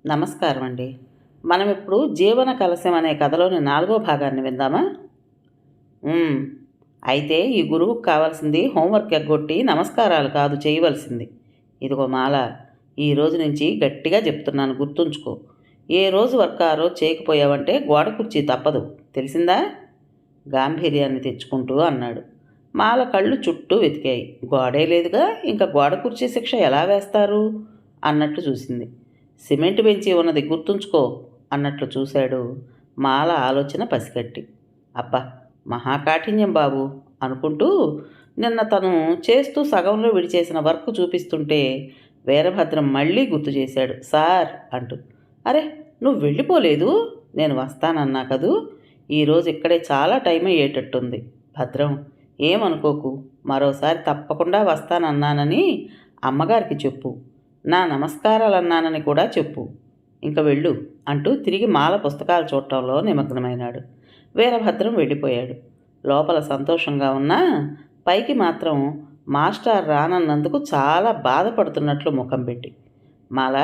నమస్కారం అండి. మనం ఇప్పుడు 'జీవన కలశం' అనే కథలోని 4వ భాగాన్ని విందామా? హ్మ్. అయితే ఈ గురువుకు కావాల్సింది హోంవర్క్ ఎగ్గొట్టి నమస్కారాలు కాదు చేయవలసింది. ఇదిగో మాల, ఈ రోజు నుంచి గట్టిగా చెప్తున్నాను గుర్తుంచుకో. ఏ రోజు వర్క్ ఆ రోజు చేయకపోయావంటే గోడ కుర్చీ తప్పదు. తెలిసిందా? గాంభీర్యాన్ని తెచ్చుకుంటూ అన్నాడు. మాల కళ్ళు చుట్టూ వెతికాయి. గోడే లేదుగా, ఇంకా గోడ కుర్చీ శిక్ష ఎలా వేస్తారు అన్నట్లు చూసింది. సిమెంట్ బెంచి ఉన్నది గుర్తుంచుకో అన్నట్లు చూశాడు. మాల ఆలోచన పసిగట్టి. అబ్బా, మహాకాఠిన్యం బాబు అనుకుంటూ నిన్న తను చేస్తూ సగంలో విడిచేసిన వర్క్ చూపిస్తుంటే వీరభద్రం మళ్ళీ గుర్తు చేశాడు. సార్ అంటూ. అరే, నువ్వు వెళ్ళిపోలేదు? నేను వస్తానన్నా కదూ. ఈరోజు ఇక్కడే చాలా టైం అయ్యేటట్టుంది. భద్రం, ఏమనుకోకు. మరోసారి తప్పకుండా వస్తానన్నానని అమ్మగారికి చెప్పు. నా నమస్కారాలన్నానని కూడా చెప్పు. ఇంక వెళ్ళు అంటూ తిరిగి మాల పుస్తకాలు చూడటంలో నిమగ్నమైనాడు. వీరభద్రం వెళ్ళిపోయాడు. లోపల సంతోషంగా ఉన్నా పైకి మాత్రం మాస్టర్ రానన్నందుకు చాలా బాధపడుతున్నట్లు ముఖం పెట్టి. మాల,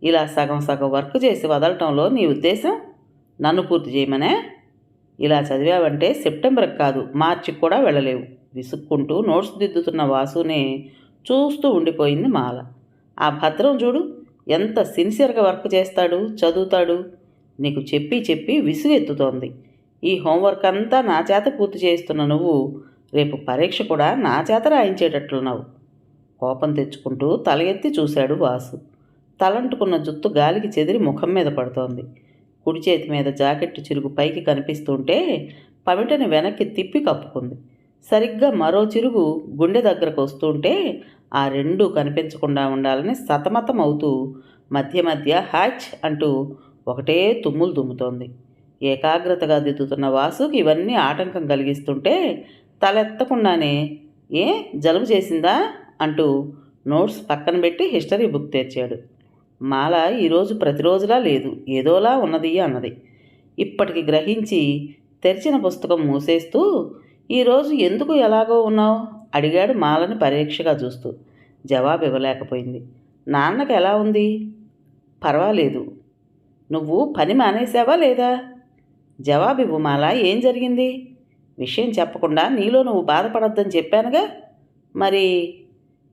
ఇలా సగం సగం వర్క్ చేసి వదలటంలో నీ ఉద్దేశం నన్ను పూర్తి చేయమనే? ఇలా చదివావంటే సెప్టెంబర్కి కాదు మార్చికి కూడా వెళ్ళలేవు. విసుక్కుంటూ నోట్స్ దిద్దుతున్న వాసునే చూస్తూ ఉండిపోయింది మాల. ఆ భద్రం చూడు, ఎంత సిన్సియర్గా వర్క్ చేస్తాడు, చదువుతాడు. నీకు చెప్పి చెప్పి విసుగెత్తుతోంది. ఈ హోంవర్క్ అంతా నా చేత పూర్తి చేస్తున్న నువ్వు రేపు పరీక్ష కూడా నా చేత రాయించేటట్లున్నావు. కోపం తెచ్చుకుంటూ తల ఎత్తి చూశాడు వాసు. తలంటుకున్న జుత్తు గాలికి చెదిరి ముఖం మీద పడుతోంది. కుడి చేతి మీద జాకెట్టు చిరుగు పైకి కనిపిస్తుంటే పమిటని వెనక్కి తిప్పి కప్పుకుంది. సరిగ్గా మరో చిరుగు గుండె దగ్గరకు వస్తుంటే ఆ రెండూ కనిపించకుండా ఉండాలని సతమతం అవుతూ మధ్య మధ్య హ్యాచ్ అంటూ ఒకటే తుమ్ములు తుమ్ముతోంది. ఏకాగ్రతగా దిద్దుతున్న వాసుకి ఇవన్నీ ఆటంకం కలిగిస్తుంటే తలెత్తకుండానే ఏ జలుబు చేసిందా అంటూ నోట్స్ పక్కన పెట్టి హిస్టరీ బుక్ తెచ్చాడు. మాల ఈరోజు ప్రతిరోజులా లేదు, ఏదోలా ఉన్నది అన్నది. ఇప్పటికి గ్రహించి తెరిచిన పుస్తకం మూసేస్తూ ఈరోజు ఎందుకు ఎలాగో ఉన్నావు అడిగాడు మాలని పరీక్షగా చూస్తూ. జవాబు ఇవ్వలేకపోయింది. నాన్నకి ఎలా ఉంది? పర్వాలేదు. నువ్వు పని మానేసావా లేదా? జవాబు ఇవ్వు మాల, ఏం జరిగింది? విషయం చెప్పకుండా నీలో నువ్వు బాధపడొద్దని చెప్పానుగా. మరి?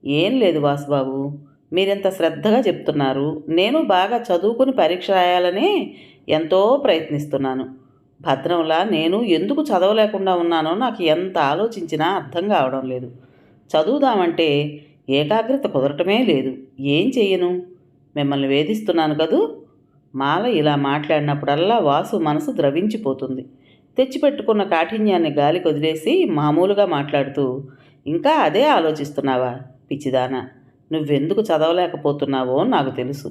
ఏం లేదు వాసుబాబు, మీరెంత శ్రద్ధగా చెప్తున్నారు. నేను బాగా చదువుకుని పరీక్ష రాయాలనే ఎంతో ప్రయత్నిస్తున్నాను. భద్రంలా నేను ఎందుకు చదవలేకుండా ఉన్నానో నాకు ఎంత ఆలోచించినా అర్థం కావడం లేదు. చదువుదామంటే ఏకాగ్రత కుదరటమే లేదు. ఏం చెయ్యను? మిమ్మల్ని వేధిస్తున్నాను కదూ. మాల ఇలా మాట్లాడినప్పుడల్లా వాసు మనసు ద్రవించిపోతుంది. తెచ్చిపెట్టుకున్న కాఠిన్యాన్ని గాలికి వదిలేసి మామూలుగా మాట్లాడుతూ, ఇంకా అదే ఆలోచిస్తున్నావా పిచ్చిదానా? నువ్వెందుకు చదవలేకపోతున్నావో నాకు తెలుసు.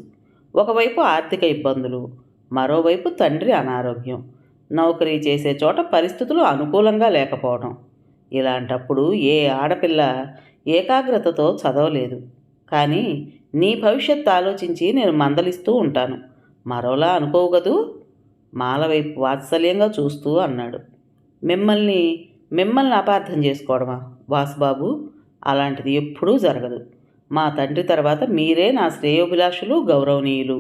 ఒకవైపు ఆర్థిక ఇబ్బందులు, మరోవైపు తండ్రి అనారోగ్యం, నౌకరీ చేసే చోట పరిస్థితులు అనుకూలంగా లేకపోవడం. ఇలాంటప్పుడు ఏ ఆడపిల్ల ఏకాగ్రతతో చదవలేదు. కానీ నీ భవిష్యత్తు ఆలోచించి నేను మందలిస్తూ ఉంటాను. మరోలా అనుకోవు కదూ. మాలవైపు వాత్సల్యంగా చూస్తూ అన్నాడు. మిమ్మల్ని మిమ్మల్ని అపార్థం చేసుకోవడమా వాసుబాబు? అలాంటిది ఎప్పుడూ జరగదు. మా తండ్రి తర్వాత మీరే నా శ్రేయోభిలాషులు, గౌరవనీయులు.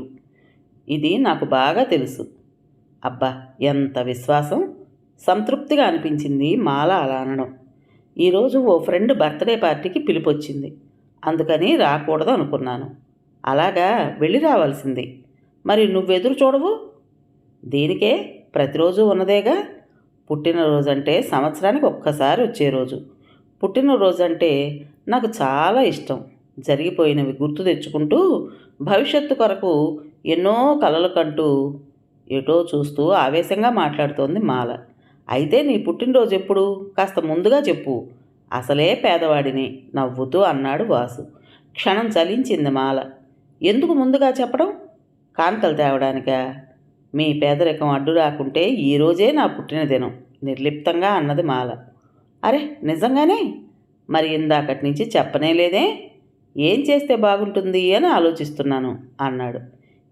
ఇది నాకు బాగా తెలుసు. అబ్బా, ఎంత విశ్వాసం! సంతృప్తిగా అనిపించింది మాల అలా అనడం. ఈరోజు ఓ ఫ్రెండ్ బర్త్డే పార్టీకి పిలిపొచ్చింది. అందుకని రాకూడదు అనుకున్నాను. అలాగా, వెళ్ళి రావాల్సింది. మరి నువ్వెదురు చూడవు? దీనికే, ప్రతిరోజు ఉన్నదేగా. పుట్టినరోజంటే సంవత్సరానికి ఒక్కసారి వచ్చే రోజు. పుట్టినరోజంటే నాకు చాలా ఇష్టం. జరిగిపోయినవి గుర్తు తెచ్చుకుంటూ భవిష్యత్తు కొరకు ఎన్నో కలలు కంటూ ఎటో చూస్తూ ఆవేశంగా మాట్లాడుతోంది మాల. అయితే నీ పుట్టినరోజు ఎప్పుడు? కాస్త ముందుగా చెప్పు. అసలే పేదవాడిని నవ్వుతూ అన్నాడు వాసు. క్షణం చలించింది మాల. ఎందుకు ముందుగా చెప్పడం? కాంతలు తేవడానికా? మీ పేదరికం అడ్డు రాకుంటే ఈరోజే నా పుట్టినదినం నిర్లిప్తంగా అన్నది మాల. అరే, నిజంగానే? మరి ఇందాకటి నుంచి చెప్పనే లేదే? ఏం చేస్తే బాగుంటుంది అని ఆలోచిస్తున్నాను అన్నాడు.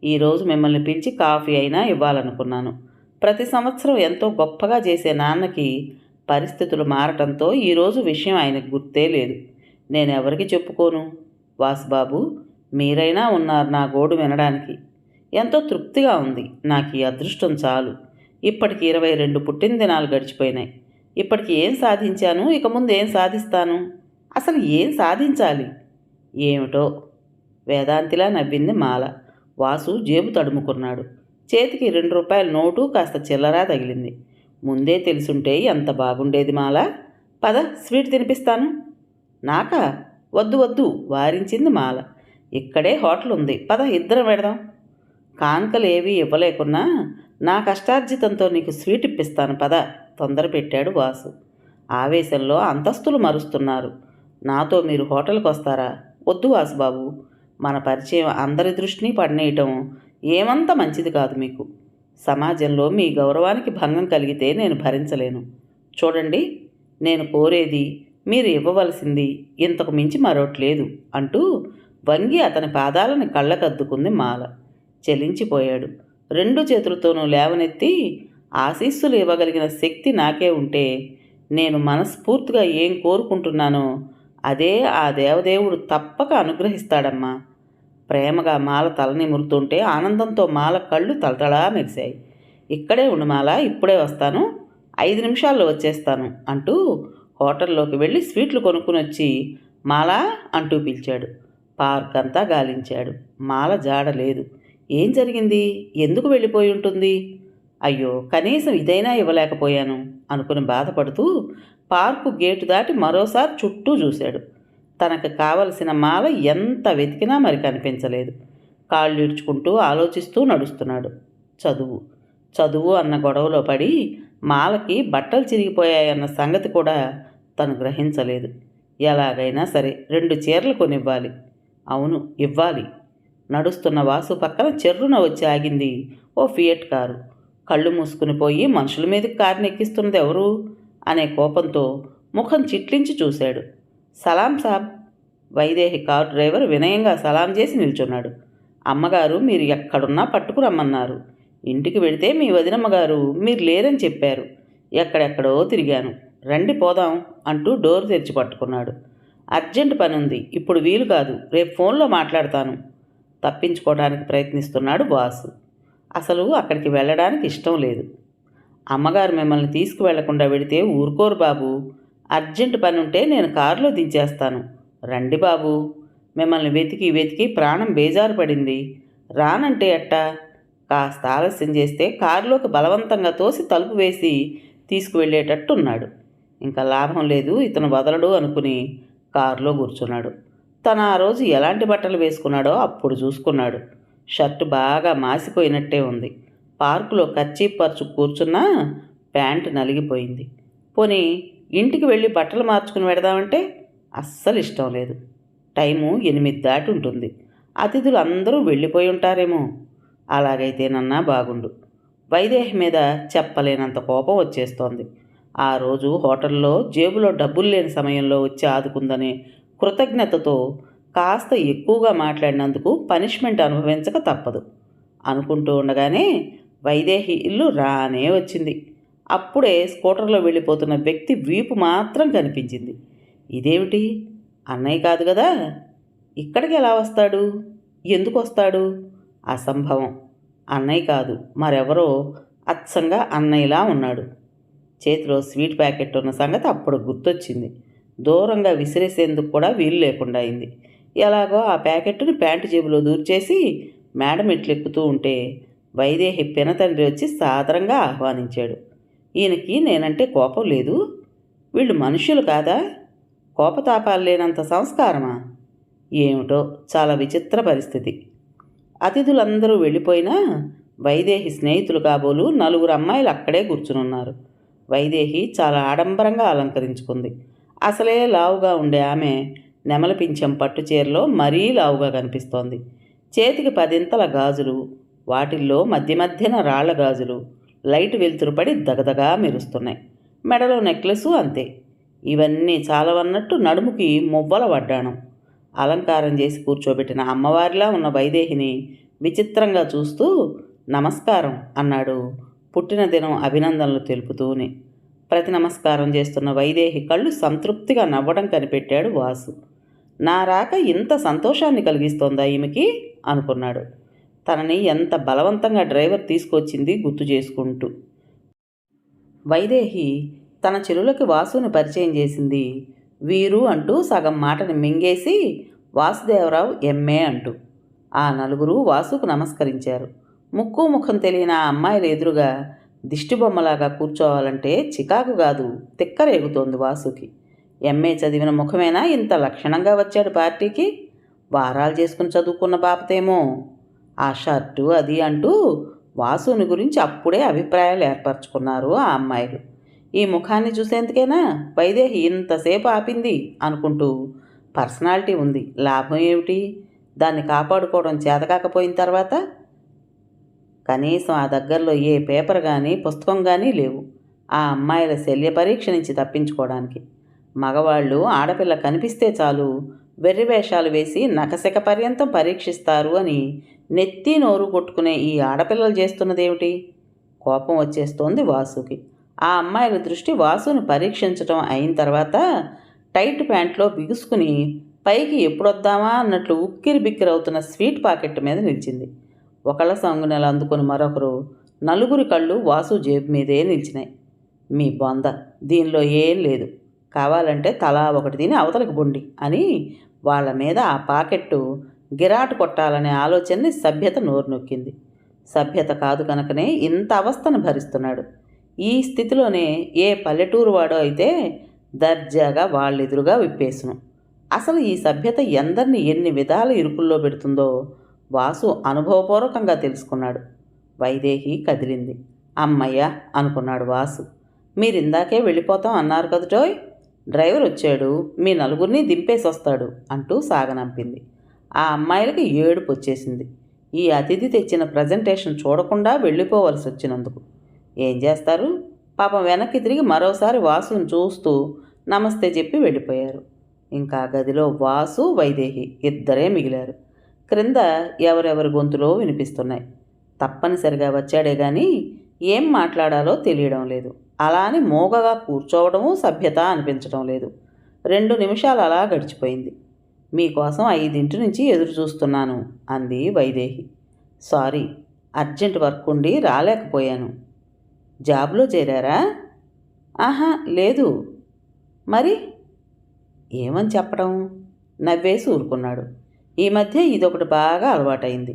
ఈరోజు మిమ్మల్ని పిలిచి కాఫీ అయినా ఇవ్వాలనుకున్నాను. ప్రతి సంవత్సరం ఎంతో గొప్పగా చేసే నాన్నకి పరిస్థితులు మారటంతో ఈరోజు విషయం ఆయనకు గుర్తే లేదు. నేనెవరికి చెప్పుకోను. వాసుబాబు, మీరైనా ఉన్నారు నా గోడు వినడానికి. ఎంతో తృప్తిగా ఉంది. నాకు ఈ అదృష్టం చాలు. ఇప్పటికి 22 పుట్టినదినాలు గడిచిపోయినాయి. ఇప్పటికి ఏం సాధించాను? ఇక ముందు ఏం సాధిస్తాను? అసలు ఏం సాధించాలి? ఏమిటో వేదాంతిలా నవ్వింది మాల. వాసు జేబు తడుముకున్నాడు. చేతికి 2 రూపాయల నోటు కాస్త చిల్లరా తగిలింది. ముందే తెలుసుంటే ఎంత బాగుండేది మాల. పద, స్వీట్ తినిపిస్తాను. నాకా? వద్దు వద్దు వారించింది మాల. ఇక్కడే హోటల్ ఉంది, పద ఇద్దరం పెడదాం. కానుకలేవీ ఇవ్వలేకున్నా నా కష్టార్జితంతో నీకు స్వీట్ ఇప్పిస్తాను పద, తొందర పెట్టాడు వాసు. ఆవేశంలో అంతస్తులు మరుస్తున్నారు. నాతో మీరు హోటల్కి వస్తారా? వద్దు వాసుబాబు, మన పరిచయం అందరి దృష్టిని పడనేయటం ఏమంత మంచిది కాదు మీకు. సమాజంలో మీ గౌరవానికి భంగం కలిగితే నేను భరించలేను. చూడండి, నేను కోరేది, మీరు ఇవ్వవలసింది ఇంతకు మించి మరొట్లేదు అంటూ వంగి అతని పాదాలను కళ్ళకద్దుకుంది మాల. చెలించిపోయాడు. 2 చేతులతోనూ లేవనెత్తి, ఆశీస్సులు ఇవ్వగలిగిన శక్తి నాకే ఉంటే నేను మనస్ఫూర్తిగా ఏం కోరుకుంటున్నానో అదే ఆ దేవదేవుడు తప్పక అనుగ్రహిస్తాడమ్మా. ప్రేమగా మాల తలనిమురుతుంటే ఆనందంతో మాల కళ్ళు తలతళా మెరిశాయి. ఇక్కడే ఉండు మాల, ఇప్పుడే వస్తాను, 5 నిమిషాల్లో వచ్చేస్తాను అంటూ హోటల్లోకి వెళ్ళి స్వీట్లు కొనుక్కుని వచ్చి మాల అంటూ పిలిచాడు. పార్క్ అంతా గాలించాడు. మాల జాడ లేదు. ఏం జరిగింది? ఎందుకు వెళ్ళిపోయి ఉంటుంది? అయ్యో, కనీసం ఇదైనా ఇవ్వలేకపోయాను అనుకుని బాధపడుతూ పార్కు గేటు దాటి మరోసారి చుట్టూ చూశాడు. తనకు కావలసిన మాల ఎంత వెతికినా మరి కనిపించలేదు. కాళ్ళు ఇడ్చుకుంటూ ఆలోచిస్తూ నడుస్తున్నాడు. చదువు చదువు అన్న గొడవలో పడి మాలకి బట్టలు చిరిగిపోయాయన్న సంగతి కూడా తను గ్రహించలేదు. ఎలాగైనా సరే 2 చీరలు కొనివ్వాలి. అవును, ఇవ్వాలి. నడుస్తున్న వాసు పక్కన చెర్రున వచ్చి ఆగింది ఓ ఫియట్ కారు. కళ్ళు మూసుకుని పోయి మనుషుల మీదకి కారుని ఎక్కిస్తున్నది ఎవరు అనే కోపంతో ముఖం చిట్లించి చూశాడు. సలాం సాబ్. వైదేహి కారు డ్రైవర్ వినయంగా సలాం చేసి నిల్చున్నాడు. అమ్మగారు మీరు ఎక్కడున్నా పట్టుకురమ్మన్నారు. ఇంటికి వెళితే మీ వదినమ్మగారు మీరు లేరని చెప్పారు. ఎక్కడెక్కడో తిరిగాను, రండి పోదాం అంటూ డోర్ తెరిచి పట్టుకున్నాడు. అర్జెంట్ పని ఉంది, ఇప్పుడు వీలు కాదు, రేపు ఫోన్లో మాట్లాడతాను. తప్పించుకోవడానికి ప్రయత్నిస్తున్నాడు వాసు. అసలు అక్కడికి వెళ్ళడానికి ఇష్టం లేదు. అమ్మగారు మిమ్మల్ని తీసుకువెళ్లకుండా వెడితే ఊరుకోరు బాబు. అర్జెంట్ పని ఉంటే నేను కారులో దించేస్తాను, రండి బాబు. మిమ్మల్ని వెతికి వెతికి ప్రాణం బేజారు పడింది. రానంటే ఎట్టా? కాస్త ఆలస్యం చేస్తే కారులోకి బలవంతంగా తోసి తలుపు వేసి తీసుకువెళ్ళేటట్టున్నాడు. ఇంకా లాభం లేదు, ఇతను వదలడు అనుకుని కారులో కూర్చున్నాడు. తను ఆ రోజు ఎలాంటి బట్టలు వేసుకున్నాడో అప్పుడు చూసుకున్నాడు. షర్టు బాగా మాసిపోయినట్టే ఉంది. పార్కులో కర్చీఫ్ పరుచు కూర్చున్నా ప్యాంటు నలిగిపోయింది. పోనీ ఇంటికి వెళ్ళి బట్టలు మార్చుకుని వెడదామంటే అస్సలు ఇష్టం లేదు. టైము 8 దాటి ఉంటుంది. అతిథులు అందరూ వెళ్ళిపోయి ఉంటారేమో. అలాగైతేనన్నా బాగుండు. వైదేహి మీద చెప్పలేనంత కోపం వచ్చేస్తోంది. ఆ రోజు హోటల్లో జేబులో డబ్బులు లేని సమయంలో వచ్చి ఆదుకుందనే కృతజ్ఞతతో కాస్త ఎక్కువగా మాట్లాడినందుకు పనిష్మెంట్ అనుభవించక తప్పదు అనుకుంటూ ఉండగానే వైదేహి ఇల్లు రానే వచ్చింది. అప్పుడే స్కూటర్లో వెళ్ళిపోతున్న వ్యక్తి వీపు మాత్రం కనిపించింది. ఇదేమిటి, అన్నయ్య కాదు కదా? ఇక్కడికి ఎలా వస్తాడు? ఎందుకు వస్తాడు? అసంభవం. అన్నయ్య కాదు, మరెవరో అచ్చంగా అన్నయ్యలా ఉన్నాడు. చేతిలో స్వీట్ ప్యాకెట్ ఉన్న సంగతి అప్పుడు గుర్తొచ్చింది. దూరంగా విసిరేసేందుకు కూడా వీలు లేకుండా అయింది. ఎలాగో ఆ ప్యాకెట్ని ప్యాంటు జేబులో దూర్చేసి మేడ మెట్లెక్కుతూ ఉంటే వైదేహి పినతండ్రి వచ్చి సాదరంగా ఆహ్వానించాడు. ఈయనకి నేనంటే కోపం లేదు. వీళ్ళు మనుష్యులు కాదా? కోపతాపాలు లేనంత సంస్కారమా? ఏమిటో, చాలా విచిత్ర పరిస్థితి. అతిథులందరూ వెళ్ళిపోయినా వైదేహి స్నేహితులు కాబోలు 4 అమ్మాయిలు అక్కడే కూర్చునున్నారు. వైదేహి చాలా ఆడంబరంగా అలంకరించుకుంది. అసలే లావుగా ఉండే ఆమె నెమలి పింఛం పట్టు చీరలో మరీ లావుగా కనిపిస్తోంది. చేతికి 10 గాజులు, వాటిల్లో మధ్య మధ్యన రాళ్ల గాజులు లైట్ వెలుతురు పడి దగదగా మెరుస్తున్నాయి. మెడలో నెక్లెసు అంతే. ఇవన్నీ చాలవన్నట్టు నడుముకి మువ్వల వడ్డాణం. అలంకారం చేసి కూర్చోబెట్టిన అమ్మవారిలా ఉన్న వైదేహిని విచిత్రంగా చూస్తూ నమస్కారం అన్నాడు పుట్టిన దినం అభినందనలు తెలుపుతూనే. ప్రతి నమస్కారం చేస్తున్న వైదేహి కళ్ళు సంతృప్తిగా నవ్వడం కనిపెట్టాడు వాసు. నా రాక ఇంత సంతోషాన్ని కలిగిస్తోందా ఈమెకి అనుకున్నాడు. తనని ఎంత బలవంతంగా డ్రైవర్ తీసుకొచ్చింది గుర్తు చేసుకుంటూ. వైదేహి తన చెరువులకి వాసుని పరిచయం చేసింది. వీరు అంటూ సగం మాటని మింగేసి వాసుదేవరావు ఎంఏ అంటూ. ఆ నలుగురు వాసుకు నమస్కరించారు. ముక్కు ముఖం తెలియని ఆ అమ్మాయిల ఎదురుగా దిష్టిబొమ్మలాగా కూర్చోవాలంటే చికాకు కాదు, తిక్కరేగుతోంది వాసుకి. ఎంఏ చదివిన ముఖమేనా ఇంత లక్షణంగా వచ్చాడు పార్టీకి? వారాలు చేసుకుని చదువుకున్న బాపతేమో. ఆ షర్టు అది అంటూ వాసుని గురించి అప్పుడే అభిప్రాయాలు ఏర్పరచుకున్నారు ఆ అమ్మాయిలు. ఈ ముఖాన్ని చూసేందుకేనా వైదేహి ఇంతసేపు ఆపింది అనుకుంటూ. పర్సనాలిటీ ఉంది, లాభం ఏమిటి? దాన్ని కాపాడుకోవడం చేతకాకపోయిన తర్వాత? కనీసం ఆ దగ్గరలో ఏ పేపర్ కానీ పుస్తకం కానీ లేవు ఆ అమ్మాయిల శల్య పరీక్ష నుంచి తప్పించుకోవడానికి. మగవాళ్ళు ఆడపిల్ల కనిపిస్తే చాలు వెర్రి వేషాలు వేసి నకశక పర్యంతం పరీక్షిస్తారు అని నెత్తి నోరు కొట్టుకునే ఈ ఆడపిల్లలు చేస్తున్నదేమిటి? కోపం వచ్చేస్తోంది వాసుకి. ఆ అమ్మాయిల దృష్టి వాసుని పరీక్షించటం అయిన తర్వాత టైట్ ప్యాంట్లో బిగుసుకుని పైకి ఎప్పుడొద్దామా అన్నట్లు ఉక్కిరి బిక్కిరవుతున్న స్వీట్ పాకెట్ మీద నిలిచింది. ఒకళ్ళ సంగునెల అందుకుని మరొకరు. నలుగురి కళ్ళు వాసు జేబు మీదే నిలిచినాయి. మీ బొంద, దీనిలో ఏం లేదు, కావాలంటే తలా ఒకటి తిని అవతలకి బొండి అని వాళ్ళ మీద ఆ పాకెట్టు గిరాటు కొట్టాలనే ఆలోచనని సభ్యత నోరు నొక్కింది. సభ్యత కాదు కనుకనే ఇంత అవస్థను భరిస్తున్నాడు. ఈ స్థితిలోనే ఏ పల్లెటూరు వాడో అయితే దర్జాగా వాళ్ళెదురుగా విప్పేసును. అసలు ఈ సభ్యత ఎందరిని ఎన్ని విధాల ఇరుకుల్లో పెడుతుందో వాసు అనుభవపూర్వకంగా తెలుసుకున్నాడు. వైదేహి కదిలింది. అమ్మయ్య అనుకున్నాడు వాసు. మీరిందాకే వెళ్ళిపోతాం అన్నారు కదటోయ్, డ్రైవర్ వచ్చాడు, మీ నలుగురిని దింపేసి వస్తాడు అంటూ సాగనంపింది. ఆ అమ్మాయిలకి ఏడుపు వచ్చేసింది. ఈ అతిథి తెచ్చిన ప్రజెంటేషన్ చూడకుండా వెళ్ళిపోవలసి వచ్చినందుకు. ఏం చేస్తారు? పాపం వెనక్కి తిరిగి మరోసారి వాసుని చూస్తూ నమస్తే చెప్పి వెళ్ళిపోయారు. ఇంకా గదిలో వాసు వైదేహి ఇద్దరే మిగిలారు. క్రింద ఎవరెవరి గొంతులో వినిపిస్తున్నాయి. తప్పనిసరిగా వచ్చాడే కానీ ఏం మాట్లాడాలో తెలియడం లేదు. అలా అని మోగగా కూర్చోవడము సభ్యత అనిపించడం లేదు. 2 నిమిషాలు అలా గడిచిపోయింది. మీకోసం 5 నుంచి ఎదురు చూస్తున్నాను అంది వైదేహి. సారీ, అర్జెంట్ వర్క్ ఉండి రాలేకపోయాను. జాబ్లో చేరారా? ఆహా లేదు. మరి? ఏమని చెప్పడం? నవ్వేసి ఊరుకున్నాడు. ఈ మధ్య ఇదొకటి బాగా అలవాటైంది.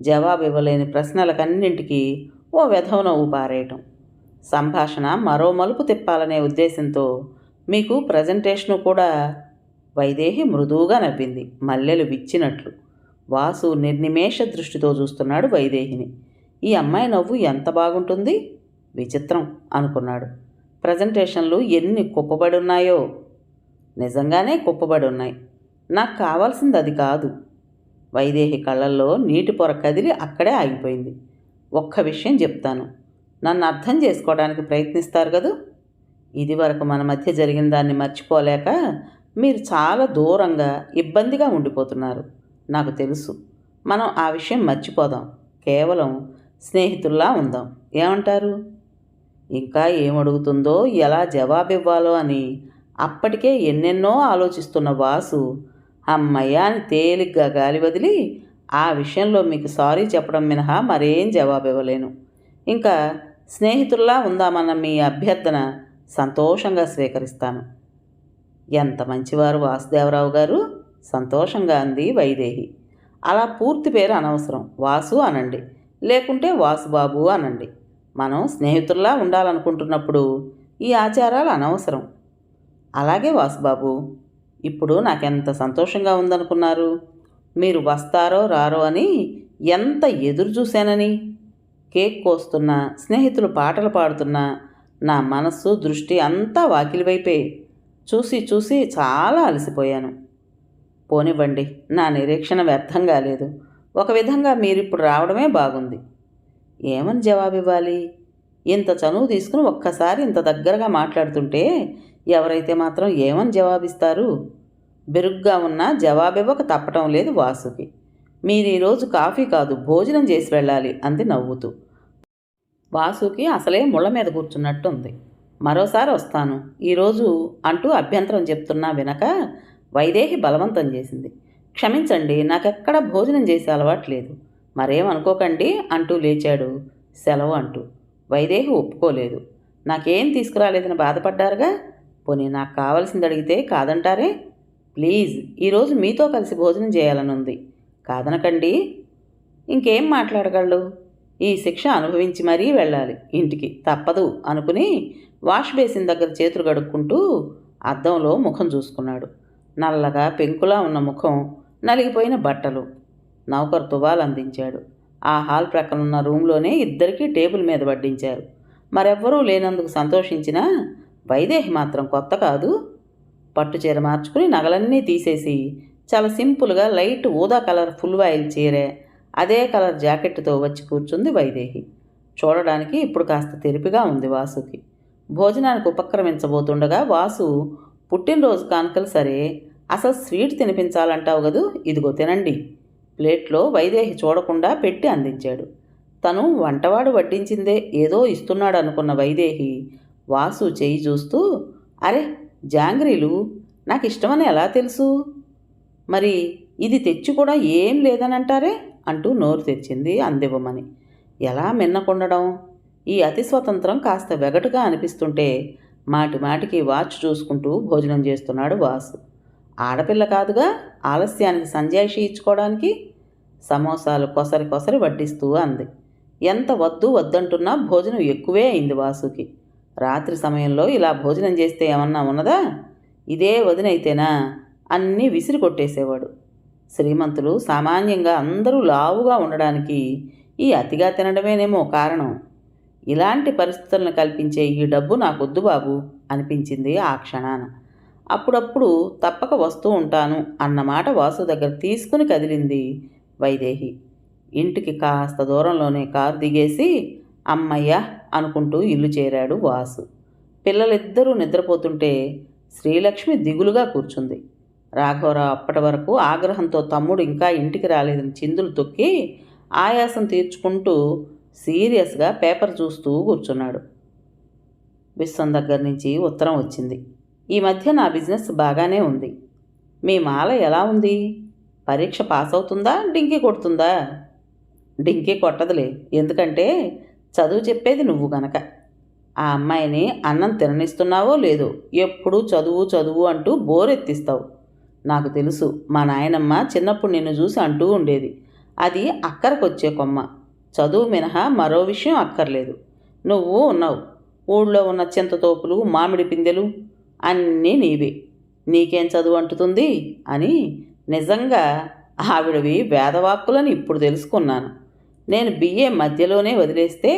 జవాబు ఇవ్వలేని ప్రశ్నలకన్నింటికీ ఓ వెధవ నవ్వు పారేయటం. సంభాషణ మరో మలుపు తిప్పాలనే ఉద్దేశంతో మీకు ప్రజెంటేషను కూడా. వైదేహి మృదువుగా నవ్వింది, మల్లెలు విచ్చినట్లు. వాసు నిర్నిమేష దృష్టితో చూస్తున్నాడు వైదేహిని. ఈ అమ్మాయి నవ్వు ఎంత బాగుంటుంది, విచిత్రం అనుకున్నాడు. ప్రజెంటేషన్లు ఎన్ని కుప్పబడి ఉన్నాయో. నిజంగానే కుప్పబడి ఉన్నాయి. నాకు కావాల్సింది అది కాదు. వైదేహి కళ్ళల్లో నీటి పొర కదిలి అక్కడే ఆగిపోయింది. ఒక్క విషయం చెప్తాను, నన్ను అర్థం చేసుకోవడానికి ప్రయత్నిస్తారు కదూ. ఇదివరకు మన మధ్య జరిగిన దాన్ని మర్చిపోలేక మీరు చాలా దూరంగా ఇబ్బందిగా ఉండిపోతున్నారు. నాకు తెలుసు. మనం ఆ విషయం మర్చిపోదాం, కేవలం స్నేహితుల్లా ఉందాం. ఏమంటారు? ఇంకా ఏమడుగుతుందో, ఎలా జవాబివ్వాలో అని అప్పటికే ఎన్నెన్నో ఆలోచిస్తున్న వాసు అమ్మయ్య అని తేలిగ్గా గాలి వదిలి, ఆ విషయంలో మీకు సారీ చెప్పడం మినహా మరేం జవాబు ఇవ్వలేను. ఇంకా స్నేహితుల్లా ఉందామన్న మీ అభ్యర్థన సంతోషంగా స్వీకరిస్తాను. ఎంత మంచివారు వాసుదేవరావు గారు, సంతోషంగా అంది వైదేహి. అలా పూర్తి పేరు అనవసరం, వాసు అనండి, లేకుంటే వాసుబాబు అనండి. మనం స్నేహితుల్లా ఉండాలనుకుంటున్నప్పుడు ఈ ఆచారాలు అనవసరం. అలాగే వాసుబాబు, ఇప్పుడు నాకెంత సంతోషంగా ఉందనుకున్నారు? మీరు వస్తారో రారో అని ఎంత ఎదురు చూశానని. కేక్ కోస్తున్నా, స్నేహితులు పాటలు పాడుతున్నా నా మనస్సు దృష్టి అంతా వాకిలి వైపే. చూసి చూసి చాలా అలసిపోయాను. పోనివ్వండి, నా నిరీక్షణ వ్యర్థం కాలేదు. ఒక విధంగా మీరిప్పుడు రావడమే బాగుంది. ఏమని జవాబివ్వాలి? ఇంత చనువు తీసుకుని ఒక్కసారి ఇంత దగ్గరగా మాట్లాడుతుంటే ఎవరైతే మాత్రం ఏమని జవాబిస్తారు? బెరుగ్గా ఉన్నా జవాబివ్వక తప్పటం లేదు వాసుకి. మీరు ఈరోజు కాఫీ కాదు భోజనం చేసి వెళ్ళాలి అంది నవ్వుతూ. వాసుకి అసలే ముళ్ళ మీద కూర్చున్నట్టుంది. మరోసారి వస్తాను ఈరోజు అంటూ అభ్యంతరం చెప్తున్నా వినక వైదేహి బలవంతం చేసింది. క్షమించండి, నాకెక్కడ భోజనం చేసే అలవాటు లేదు. మరేమనుకోకండి అంటూ లేచాడు సెలవు అంటూ. వైదేహి ఒప్పుకోలేదు. నాకేం తీసుకురాలేదని బాధపడ్డారుగా, పోనీ నాకు కావలసింది అడిగితే కాదంటారే? ప్లీజ్, ఈరోజు మీతో కలిసి భోజనం చేయాలనుంది, కాదనకండి. ఇంకేం మాట్లాడగలడు? ఈ శిక్ష అనుభవించి మరీ వెళ్ళాలి ఇంటికి, తప్పదు అనుకుని వాష్ బేసిన్ దగ్గర చేతులు కడుక్కుంటూ అద్దంలో ముఖం చూసుకున్నాడు. నల్లగా పెంకులా ఉన్న ముఖం, నలిగిపోయిన బట్టలు. నౌకరు తువాలు అందించాడు. ఆ హాల్ ప్రక్కనున్న రూమ్లోనే ఇద్దరికీ టేబుల్ మీద వడ్డించారు. మరెవ్వరూ లేనందుకు సంతోషించినా వైదేహి మాత్రం కొత్త కాదు. పట్టుచీర మార్చుకుని నగలన్నీ తీసేసి చాలా సింపుల్గా లైట్ ఊదా కలర్ ఫుల్ వాయిల్ చీరే, అదే కలర్ జాకెట్తో వచ్చి కూర్చుంది వైదేహి. చూడడానికి ఇప్పుడు కాస్త తెరిపిగా ఉంది వాసుకి. భోజనానికి ఉపక్రమించబోతుండగా వాసు, పుట్టినరోజు కానుకలు సరే, అసలు స్వీట్ తినిపించాలంటావు కదూ, ఇదిగో తినండి. ప్లేట్లో వైదేహి చూడకుండా పెట్టి అందించాడు. తను వంటవాడు వడ్డించిందే ఏదో ఇస్తున్నాడు అనుకున్న వైదేహి వాసు చెయ్యి చూస్తూ, అరే జాంగ్రీలు నాకు ఇష్టమని ఎలా తెలుసు? మరి ఇది తెచ్చి కూడా ఏం లేదని అంటారే అంటూ నోరు తెచ్చింది అందివ్వమని. ఎలా మిన్నకుండడం? ఈ అతి స్వతంత్రం కాస్త వెగటుగా అనిపిస్తుంటే మాటి మాటికి వాచ్ చూసుకుంటూ భోజనం చేస్తున్నాడు వాసు. ఆడపిల్ల కాదుగా ఆలస్యానికి సంజాయిషి ఇచ్చుకోవడానికి. సమోసాలు కొసరి కొసరి వడ్డిస్తూ అంది. ఎంత వద్దు వద్దంటున్నా భోజనం ఎక్కువే అయింది వాసుకి. రాత్రి సమయంలో ఇలా భోజనం చేస్తే ఏమన్నా ఉన్నదా? ఇదే వదినైతేనా అన్నీ విసిరి కొట్టేసేవాడు. శ్రీమంతులు సామాన్యంగా అందరూ లావుగా ఉండడానికి ఈ అతిగా తినడమేనేమో కారణం. ఇలాంటి పరిస్థితులను కల్పించే ఈ డబ్బు నాకొద్దు బాబు అనిపించింది ఆ క్షణాన. అప్పుడప్పుడు తప్పక వస్తూ ఉంటాను అన్నమాట వాసు దగ్గర తీసుకుని కదిలింది వైదేహి. ఇంటికి కాస్త దూరంలోనే కారు దిగేసి అమ్మయ్య అనుకుంటూ ఇల్లు చేరాడు వాసు. పిల్లలిద్దరూ నిద్రపోతుంటే శ్రీలక్ష్మి దిగులుగా కూర్చుంది. రాఘవరావు అప్పటి వరకు ఆగ్రహంతో తమ్ముడు ఇంకా ఇంటికి రాలేదని చిందులు తొక్కి ఆయాసం తీర్చుకుంటూ సీరియస్గా పేపర్ చూస్తూ కూర్చున్నాడు. విశ్వం దగ్గర నుంచి ఉత్తరం వచ్చింది. ఈ మధ్య నా బిజినెస్ బాగానే ఉంది. మీ మాల ఎలా ఉంది? పరీక్ష పాస్ అవుతుందా, డింకి కొడుతుందా? డింకి కొట్టదులే, ఎందుకంటే చదువు చెప్పేది నువ్వు గనక. ఆ అమ్మాయిని అన్నం తిననిస్తున్నావో లేదో ఎప్పుడూ చదువు చదువు అంటూ బోరెత్తిస్తావు. నాకు తెలుసు, మా నాయనమ్మ చిన్నప్పుడు నిన్ను చూసి అంటూ ఉండేది, అది అక్కరకొచ్చే కొమ్మ, చదువు మినహా మరో విషయం అక్కర్లేదు. నువ్వు ఉన్నావు, ఊళ్ళో ఉన్న చింతతోపులు మామిడి పిందెలు అన్నీ నీవే, నీకేం చదువు అంటుతుంది అని. నిజంగా ఆవిడవి వేదవాక్కులని ఇప్పుడు తెలుసుకున్నాను. నేను బిఏ మధ్యలోనే వదిలేస్తే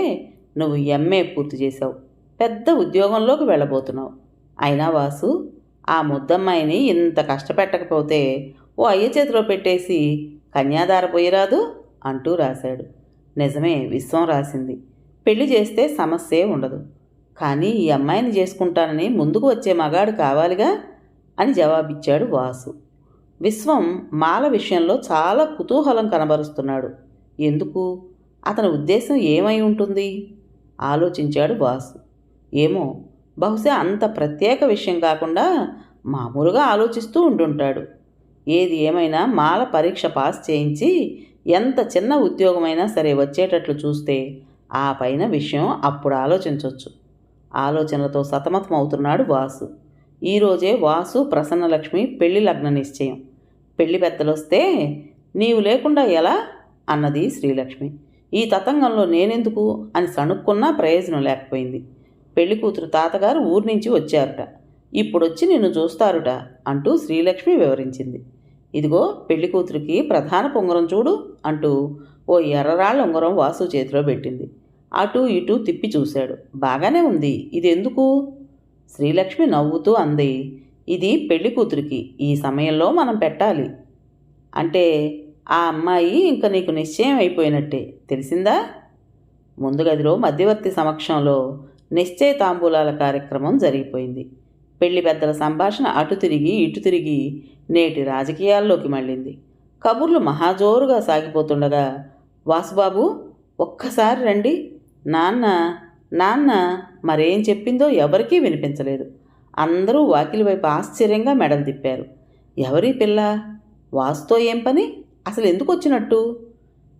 నువ్వు ఎంఏ పూర్తి చేశావు, పెద్ద ఉద్యోగంలోకి వెళ్ళబోతున్నావు. అయినా వాసు, ఆ ముద్దమ్మాయిని ఇంత కష్టపెట్టకపోతే ఓ అయ్య చేతిలో పెట్టేసి కన్యాదార పోయిరాదు అంటూ రాశాడు. నిజమే, విశ్వం రాసింది. పెళ్లి చేస్తే సమస్యే ఉండదు, కానీ ఈ అమ్మాయిని చేసుకుంటానని ముందుకు వచ్చే మగాడు కావాలిగా అని జవాబిచ్చాడు వాసు. విశ్వం మాల విషయంలో చాలా కుతూహలం కనబరుస్తున్నాడు. ఎందుకు? అతని ఉద్దేశం ఏమై ఉంటుంది ఆలోచించాడు వాసు. ఏమో, బహుశా అంత ప్రత్యేక విషయం కాకుండా మామూలుగా ఆలోచిస్తూ ఉంటుంటాడు. ఏది ఏమైనా మాల పరీక్ష పాస్ చేయించి ఎంత చిన్న ఉద్యోగమైనా సరే వచ్చేటట్లు చూస్తే ఆ పైన విషయం అప్పుడు ఆలోచించవచ్చు. ఆలోచనలతో సతమతం అవుతున్నాడు వాసు. ఈరోజే వాసు ప్రసన్నలక్ష్మి పెళ్లి లగ్న నిశ్చయం. పెళ్లి పెద్దలొస్తే నీవు లేకుండా ఎలా అన్నది శ్రీలక్ష్మి. ఈ తతంగంలో నేనెందుకు అని సణుక్కున్నా ప్రయోజనం లేకపోయింది. పెళ్లి కూతురు తాతగారు ఊరి నుంచి వచ్చారుట, ఇప్పుడొచ్చి నిన్ను చూస్తారుట అంటూ శ్రీలక్ష్మి వివరించింది. ఇదిగో పెళ్లి కూతురికి ప్రధాన పొంగరం చూడు అంటూ ఓ ఎర్రరాళ్ళ ఉంగరం వాసు చేతిలో పెట్టింది. అటూ ఇటూ తిప్పి చూశాడు. బాగానే ఉంది, ఇది ఎందుకు? శ్రీలక్ష్మి నవ్వుతూ అంది, ఇది పెళ్లి కూతురికి, ఈ సమయంలో మనం పెట్టాలి. అంటే ఆ అమ్మాయి ఇంక నీకు నిశ్చయం అయిపోయినట్టే, తెలిసిందా? ముందు గదిలో మధ్యవర్తి సమక్షంలో నిశ్చయ తాంబూలాల కార్యక్రమం జరిగిపోయింది. పెళ్లి పెద్దల సంభాషణ అటు తిరిగి ఇటు తిరిగి నేటి రాజకీయాల్లోకి మళ్ళింది. కబుర్లు మహాజోరుగా సాగిపోతుండగా వాసుబాబు, ఒక్కసారి రండి, నాన్న నాన్న మరేం చెప్పిందో ఎవరికీ వినిపించలేదు. అందరూ వాకిలి వైపు ఆశ్చర్యంగా మెడలు తిప్పారు. ఎవరీ పిల్ల? వాసుతో ఏం పని? అసలు ఎందుకు వచ్చినట్టు?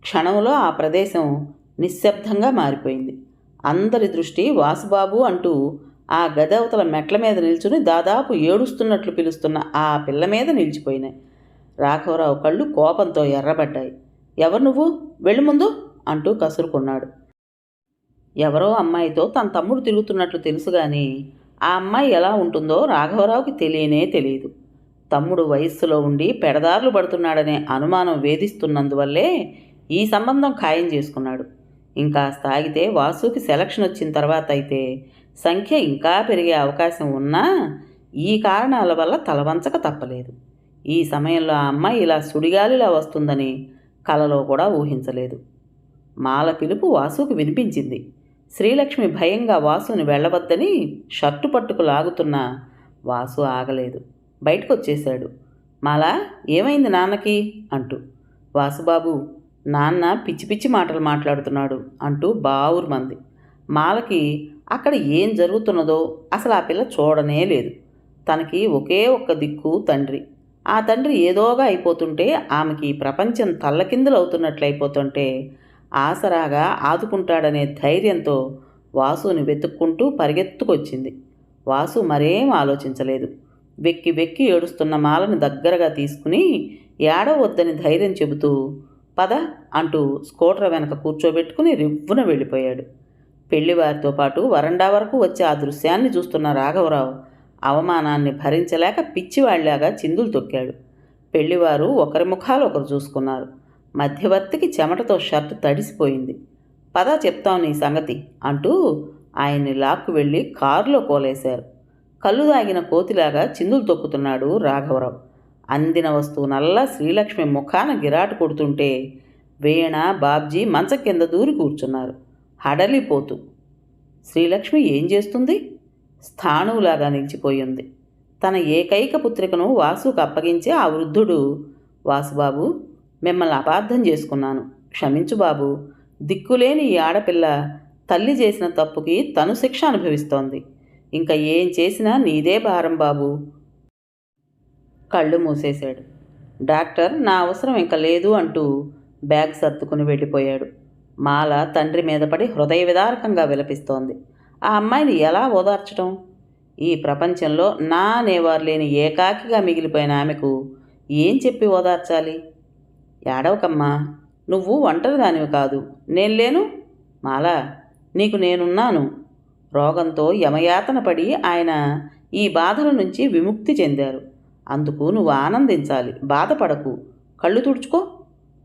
క్షణంలో ఆ ప్రదేశం నిశ్శబ్దంగా మారిపోయింది. అందరి దృష్టి వాసుబాబు అంటూ ఆ గదవతల మెట్ల మీద నిల్చుని దాదాపు ఏడుస్తున్నట్లు పిలుస్తున్న ఆ పిల్ల మీద నిలిచిపోయినాయి. రాఘవరావు కళ్ళు కోపంతో ఎర్రబడ్డాయి. ఎవరు నువ్వు? వెళ్ళి ముందు అంటూ కసురుకున్నాడు. ఎవరో అమ్మాయితో తన తమ్ముడు తిరుగుతున్నట్లు తెలుసు గాని ఆ అమ్మాయి ఎలా ఉంటుందో రాఘవరావుకి తెలియనే తెలియదు. తమ్ముడు వయస్సులో ఉండి పెడదారులు పడుతున్నాడనే అనుమానం వేధిస్తున్నందువల్లే ఈ సంబంధం ఖాయం చేసుకున్నాడు. ఇంకా తాగితే వాసుకి సెలక్షన్ వచ్చిన తర్వాత అయితే సంఖ్య ఇంకా పెరిగే అవకాశం ఉన్నా ఈ కారణాల వల్ల తలవంచక తప్పలేదు. ఈ సమయంలో ఆ అమ్మాయి ఇలా సుడిగాలిలా వస్తుందని కలలో కూడా ఊహించలేదు. మాల పిలుపు వాసుకి వినిపించింది. శ్రీలక్ష్మి భయంగా వాసుని వెళ్ళవద్దని షర్టు పట్టుకు లాగుతున్నా వాసు ఆగలేదు. బయటకొచ్చేశాడు. మాలా, ఏమైంది నాన్నకి అంటూ. వాసుబాబు, నాన్న పిచ్చి పిచ్చి మాటలు మాట్లాడుతున్నాడు అంటూ బావురుమంది. మాలకి అక్కడ ఏం జరుగుతున్నదో అసలు ఆ పిల్ల చూడనే లేదు. తనకి ఒకే ఒక్క దిక్కు తండ్రి. ఆ తండ్రి ఏదోగా అయిపోతుంటే ఆమెకి ప్రపంచం తల్లకిందులవుతున్నట్లయిపోతుంటే ఆసరాగా ఆదుకుంటాడనే ధైర్యంతో వాసుని వెతుక్కుంటూ పరిగెత్తుకొచ్చింది. వాసు మరేం ఆలోచించలేదు. వెక్కి వెక్కి ఏడుస్తున్న మాలను దగ్గరగా తీసుకుని ఏడవద్దని ధైర్యం చెబుతూ పద అంటూ స్కూటర్ వెనక కూర్చోబెట్టుకుని రివ్వున వెళ్ళిపోయాడు. పెళ్లివారితో పాటు వరండా వరకు వచ్చి ఆ దృశ్యాన్ని చూస్తున్న రాఘవరావు అవమానాన్ని భరించలేక పిచ్చివాళ్లాగా చిందులు తొక్కాడు. పెళ్లివారు ఒకరి ముఖాలు ఒకరు చూసుకున్నారు. మధ్యవర్తికి చెమటతో షర్టు తడిసిపోయింది. పద చెప్తాం నీ సంగతి అంటూ ఆయన్ని లాక్కు వెళ్ళి కారులో కోలేశారు. కళ్ళు దాగిన కోతిలాగా చిందులు తొక్కుతున్నాడు రాఘవరావు. అందిన వస్తువునల్లా శ్రీలక్ష్మి ముఖాన గిరాటు కొడుతుంటే వీణ, బాబ్జీ మంచం కింద దూరి కూర్చున్నారు హడలిపోతూ. శ్రీలక్ష్మి ఏం చేస్తుంది? స్థాణువులాగా నిలిచిపోయింది. తన ఏకైక పుత్రికను వాసుకు అప్పగించి ఆ వృద్ధుడు, వాసుబాబు, మిమ్మల్ని అపార్థం చేసుకున్నాను, క్షమించు బాబు. దిక్కులేని ఈ ఆడపిల్ల తల్లి చేసిన తప్పుకి తను శిక్ష అనుభవిస్తోంది. ఇంకా ఏం చేసినా నీదే భారం బాబు. కళ్ళు మూసేశాడు. డాక్టర్ నా అవసరం ఇంకా లేదు అంటూ బ్యాగ్ సర్దుకుని వెళ్ళిపోయాడు. మాల తండ్రి మీద పడి హృదయ విదారకంగా విలపిస్తోంది. ఆ అమ్మాయిని ఎలా ఓదార్చడం? ఈ ప్రపంచంలో నా అనేవారు లేని ఏకాకిగా మిగిలిపోయిన ఆమెకు ఏం చెప్పి ఓదార్చాలి? ఏడవకమ్మా, నువ్వు ఒంటరి దానివి కాదు, నేను లేను. మాలా, నీకు నేనున్నాను. రోగంతో యమయాతన పడి ఆయన ఈ బాధల నుంచి విముక్తి చెందారు. అందుకు నువ్వు ఆనందించాలి, బాధపడకు, కళ్ళు తుడుచుకో.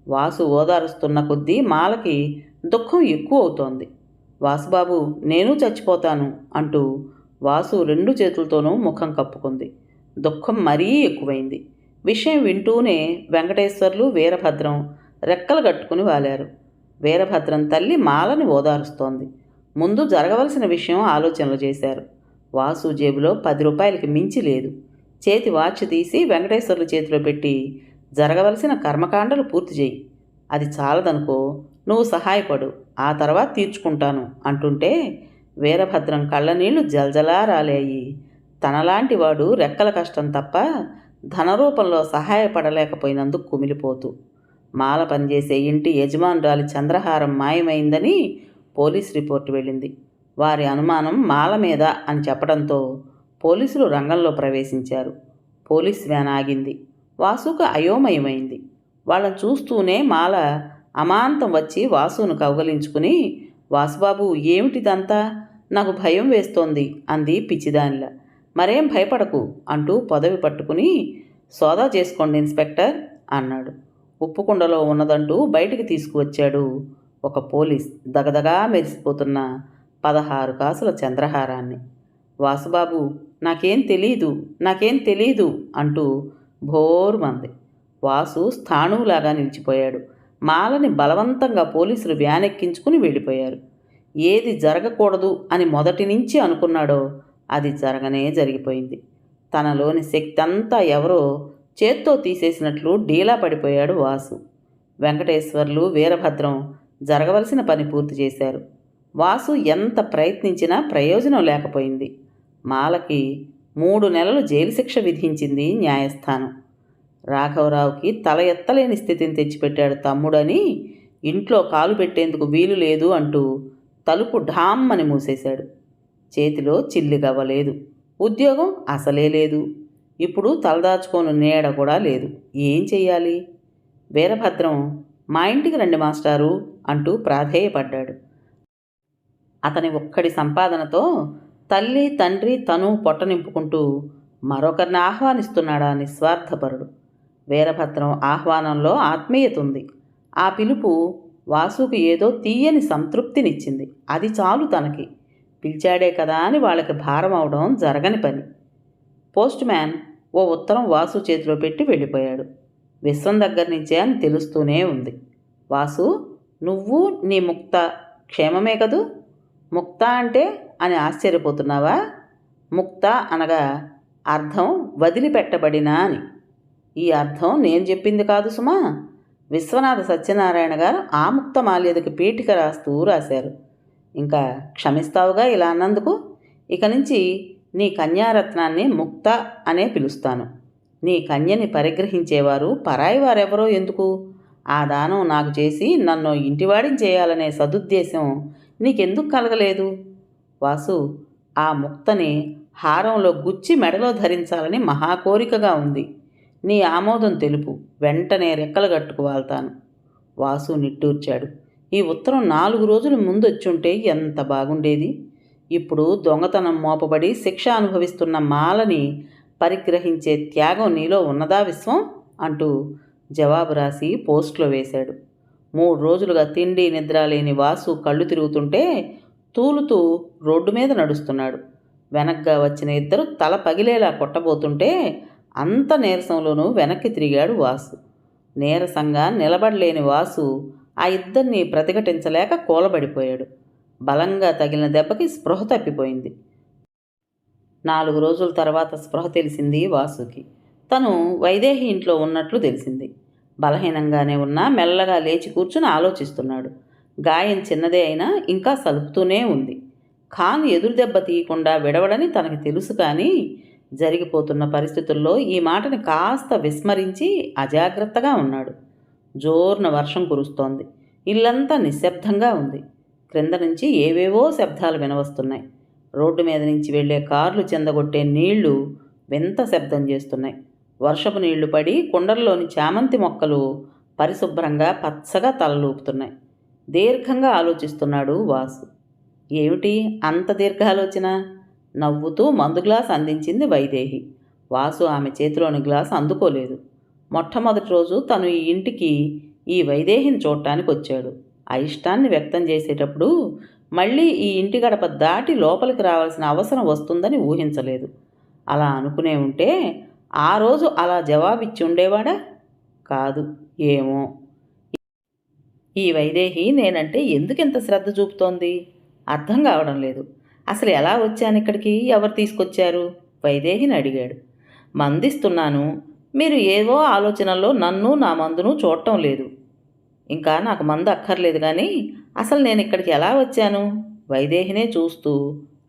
వాసు ఓదారుస్తున్న కొద్దీ మాలకి దుఃఖం ఎక్కువ అవుతోంది. వాసుబాబు, నేను చచ్చిపోతాను అంటూ వాసు రెండు చేతులతోనూ ముఖం కప్పుకుంది. దుఃఖం మరీ ఎక్కువైంది. విషయం వింటూనే వెంకటేశ్వర్లు, వీరభద్రం రెక్కలు కట్టుకుని వాలారు. వీరభద్రం తల్లి మాలని ఓదారుస్తోంది. ముందు జరగవలసిన విషయం ఆలోచనలు చేశారు. వాసు జేబులో 10 రూపాయలకి మించి లేదు. చేతి వాచ్ తీసి వెంకటేశ్వర్లు చేతిలో పెట్టి జరగవలసిన కర్మకాండలు పూర్తి చేయి. అది చాలదనుకో, నువ్వు సహాయపడు, ఆ తర్వాత తీర్చుకుంటాను అంటుంటే వీరభద్రం కళ్ళనీళ్లు జల్జలా రాలేయి. తనలాంటి వాడు రెక్కల కష్టం తప్ప ధనరూపంలో సహాయపడలేకపోయినందుకు కుమిలిపోతూ. మాల పనిచేసే ఇంటి యజమానురాలి చంద్రహారం మాయమైందని పోలీస్ రిపోర్టు వెళ్ళింది. వారి అనుమానం మాల మీద అని చెప్పడంతో పోలీసులు రంగంలో ప్రవేశించారు. పోలీస్ వ్యాన్ ఆగింది. వాసుకు అయోమయమైంది. వాళ్ళని చూస్తూనే మాల అమాంతం వచ్చి వాసును కౌగలించుకుని, వాసుబాబు, ఏమిటిదంతా? నాకు భయం వేస్తోంది అంది పిచ్చిదానిలా. మరేం భయపడకు అంటూ పదవి పట్టుకుని, సోదా చేసుకోండి ఇన్స్పెక్టర్ అన్నాడు. ఉప్పుకుండలో ఉన్నదంటూ బయటికి తీసుకువచ్చాడు ఒక పోలీస్ దగదగా మెరిసిపోతున్న 16 కాసుల చంద్రహారాన్ని. వాసుబాబు, నాకేం తెలీదు అంటూ భోరుమంది. వాసు స్థాణువులాగా నిలిచిపోయాడు. మాలని బలవంతంగా పోలీసులు వ్యాన్ ఎక్కించుకుని వెళ్ళిపోయారు. ఏది జరగకూడదు అని మొదటి నుంచి అనుకున్నాడో అది జరగనే జరిగిపోయింది. తనలోని శక్తి అంతా ఎవరో చేత్తో తీసేసినట్లు డీలా పడిపోయాడు వాసు. వెంకటేశ్వర్లు, వీరభద్రం జరగవలసిన పని పూర్తి చేశారు. వాసు ఎంత ప్రయత్నించినా ప్రయోజనం లేకపోయింది. మాలకి 3 నెలలు జైలు శిక్ష విధించింది న్యాయస్థానం. రాఘవరావుకి తల ఎత్తలేని స్థితిని తెచ్చిపెట్టాడు తమ్ముడని ఇంట్లో కాలు పెట్టేందుకు వీలు లేదు అంటూ తలుపు ఢామ్మని మూసేశాడు. చేతిలో చిల్లిగవ్వలేదు. ఉద్యోగం అసలే లేదు. ఇప్పుడు తలదాచుకోని నీడ కూడా లేదు. ఏం చెయ్యాలి? వీరభద్రం మా ఇంటికి రండి మాస్టారు అంటూ ప్రాధేయపడ్డాడు. అతని ఒక్కడి సంపాదనతో తల్లి తండ్రి తను పొట్ట నింపుకుంటూ మరొకరిని ఆహ్వానిస్తున్నాడా నిస్వార్థపరుడు. వీరభద్రం ఆహ్వానంలో ఆత్మీయత ఉంది. ఆ పిలుపు వాసుకి ఏదో తీయని సంతృప్తినిచ్చింది. అది చాలు తనకి. పిలిచాడే కదా అని వాళ్ళకి భారం అవడం జరగని పని. పోస్ట్ మ్యాన్ ఓ ఉత్తరం వాసు చేతిలో పెట్టి వెళ్ళిపోయాడు. విశ్వం దగ్గర నుంచే అని తెలుస్తూనే ఉంది. వాసు, నువ్వు నీ ముక్త క్షేమమే కదూ? ముక్త అంటే అని ఆశ్చర్యపోతున్నావా? ముక్త అనగా అర్థం వదిలిపెట్టబడిన అని. ఈ అర్థం నేను చెప్పింది కాదు సుమా. విశ్వనాథ సత్యనారాయణ గారు ఆ ముక్త మాల్యదకి పీఠిక రాశారు. ఇంకా క్షమిస్తావుగా ఇలా అన్నందుకు? ఇక నుంచి నీ కన్యారత్నాన్ని ముక్త అనే పిలుస్తాను. నీ కన్యని పరిగ్రహించేవారు పరాయి వారెవరో ఎందుకు? ఆ దానం నాకు చేసి నన్ను ఇంటివాడిని చేయాలనే సదుద్దేశం నీకెందుకు కలగలేదు? వాసు, ఆ ముక్తని హారంలో గుచ్చి మెడలో ధరించాలని మహాకోరికగా ఉంది. నీ ఆమోదం తెలుపు. వెంటనే రెక్కలు గట్టుకు వాళ్తాను. వాసు నిట్టూర్చాడు. ఈ ఉత్తరం 4 రోజుల ముందు వచ్చుంటే ఎంత బాగుండేది. ఇప్పుడు దొంగతనం మోపబడి శిక్ష అనుభవిస్తున్న మాలని పరిగ్రహించే త్యాగం నీలో ఉన్నదా విశ్వం అంటూ జవాబు రాసి పోస్ట్లో వేశాడు. 3 రోజులుగా తిండి నిద్ర లేని వాసు కళ్ళు తిరుగుతుంటే తూలుతూ రోడ్డు మీద నడుస్తున్నాడు. వెనక్గా వచ్చిన ఇద్దరు తల పగిలేలా కొట్టబోతుంటే అంత నీరసంలోనూ వెనక్కి తిరిగాడు వాసు. నీరసంగా నిలబడలేని వాసు ఆ ఇద్దరిని ప్రతిఘటించలేక కూలబడిపోయాడు. బలంగా తగిలిన దెబ్బకి స్పృహ తప్పిపోయింది. 4 రోజుల తర్వాత స్పృహ తెలిసింది వాసుకి. తను వైదేహి ఇంట్లో ఉన్నట్లు తెలిసింది. బలహీనంగానే ఉన్నా మెల్లగా లేచి కూర్చుని ఆలోచిస్తున్నాడు. గాయం చిన్నదే అయినా ఇంకా సలుపుతూనే ఉంది. ఖాన్ ఎదురు దెబ్బ తీయకుండా విడవడని తనకి తెలుసు. కానీ జరిగిపోతున్న పరిస్థితుల్లో ఈ మాటని కాస్త విస్మరించి అజాగ్రత్తగా ఉన్నాడు. జోర్న వర్షం కురుస్తోంది. ఇల్లంతా నిశ్శబ్దంగా ఉంది. క్రింద నుంచి ఏవేవో శబ్దాలు వినవస్తున్నాయి. రోడ్డు మీద నుంచి వెళ్లే కార్లు చెందగొట్టే నీళ్లు వింత శబ్దం చేస్తున్నాయి. వర్షపు నీళ్లు పడి కుండల్లోని చామంతి మొక్కలు పరిశుభ్రంగా పచ్చగా తలలూపుతున్నాయి. దీర్ఘంగా ఆలోచిస్తున్నాడు వాసు. ఏమిటి అంత దీర్ఘ ఆలోచన? నవ్వుతూ మందు గ్లాస్ అందించింది వైదేహి. వాసు ఆమె చేతిలోని గ్లాస్ అందుకోలేదు. మొట్టమొదటి రోజు తను ఈ ఇంటికి ఈ వైదేహిని చూడటానికి వచ్చాడు. ఆ ఇష్టాన్ని వ్యక్తం చేసేటప్పుడు మళ్ళీ ఈ ఇంటి గడప దాటి లోపలికి రావాల్సిన అవసరం వస్తుందని ఊహించలేదు. అలా అనుకునే ఉంటే ఆ రోజు అలా జవాబిచ్చి ఉండేవాడా? కాదు. ఏమో ఈ వైదేహి నేనంటే ఎందుకింత శ్రద్ధ చూపుతోంది? అర్థం కావడం లేదు. అసలు ఎలా వచ్చాను ఇక్కడికి? ఎవరు తీసుకొచ్చారు? వైదేహిని అడిగాడు. మందిస్తున్నాను. మీరు ఏవో ఆలోచనల్లో నన్ను నా మందును చూడటం లేదు. ఇంకా నాకు మందు అక్కర్లేదు. కానీ అసలు నేను ఇక్కడికి ఎలా వచ్చాను? వైదేహినే చూస్తూ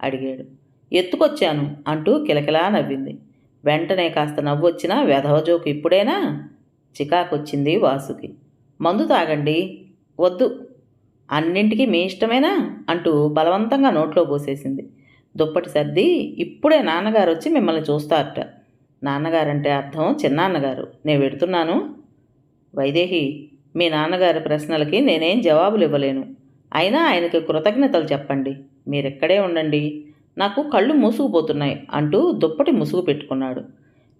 అడిగాడు. ఎత్తుకొచ్చాను అంటూ కిలకిలా నవ్వింది. వెంటనే కాస్త నవ్వొచ్చినా వెధవజోకు ఇప్పుడేనా? చికాకొచ్చింది వాసుకి. మందు తాగండి. వద్దు. అన్నింటికీ మీ ఇష్టమేనా అంటూ బలవంతంగా నోట్లో పోసేసింది. దుప్పటి సర్ది ఇప్పుడే నాన్నగారు వచ్చి మిమ్మల్ని చూస్తారట. నాన్నగారంటే అర్థం చిన్నాన్నగారు. నేను వెడుతున్నాను. వైదేహి, మీ నాన్నగారి ప్రశ్నలకి నేనేం జవాబులు ఇవ్వలేను. అయినా ఆయనకి కృతజ్ఞతలు చెప్పండి. మీరెక్కడే ఉండండి. నాకు కళ్ళు మూసుకుపోతున్నాయి అంటూ దుప్పటి ముసుగు పెట్టుకున్నాడు.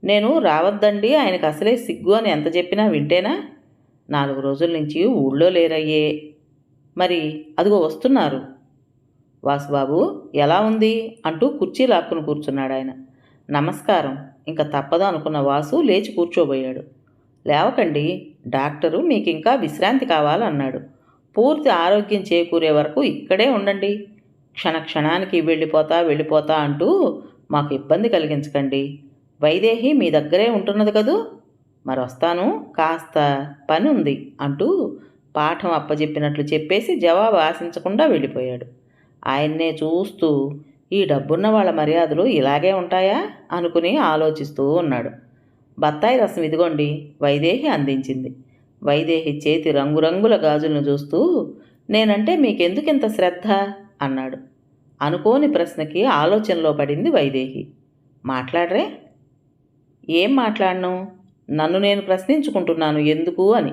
నేను రావద్దండి, ఆయనకు అసలే సిగ్గు అని ఎంత చెప్పినా వింటేనా? 4 రోజుల నుంచి ఊళ్ళో లేరయ్యే. మరి అదిగో వస్తున్నారు. వాసుబాబు ఎలా ఉంది అంటూ కుర్చీ లాక్కుని కూర్చున్నాడు ఆయన. నమస్కారం. ఇంకా తప్పదు అనుకున్న వాసు లేచి కూర్చోబోయాడు. లేవకండి, డాక్టరు మీకు ఇంకా విశ్రాంతి కావాలన్నాడు. పూర్తి ఆరోగ్యం చేకూరే వరకు ఇక్కడే ఉండండి. క్షణానికి వెళ్ళిపోతా అంటూ మాకు ఇబ్బంది కలిగించకండి. వైదేహి మీ దగ్గరే ఉంటున్నది కదూ? మరొస్తాను, కాస్త పని ఉంది అంటూ పాఠం అప్పజెప్పినట్లు చెప్పేసి జవాబు ఆశించకుండా వెళ్ళిపోయాడు. ఆయన్నే చూస్తూ ఈ డబ్బున్న వాళ్ళ మర్యాదలు ఇలాగే ఉంటాయా అనుకుని ఆలోచిస్తూ ఉన్నాడు. బత్తాయి రసం ఇదిగోండి, వైదేహి అందించింది. వైదేహి చేతి రంగురంగుల గాజులను చూస్తూ, నేనంటే మీకెందుకింత శ్రద్ధ అన్నాడు. అనుకోని ప్రశ్నకి ఆలోచనలో పడింది వైదేహి. మాట్లాడరే? ఏం మాట్లాడను? నన్ను నేను ప్రశ్నించుకుంటున్నాను ఎందుకు అని.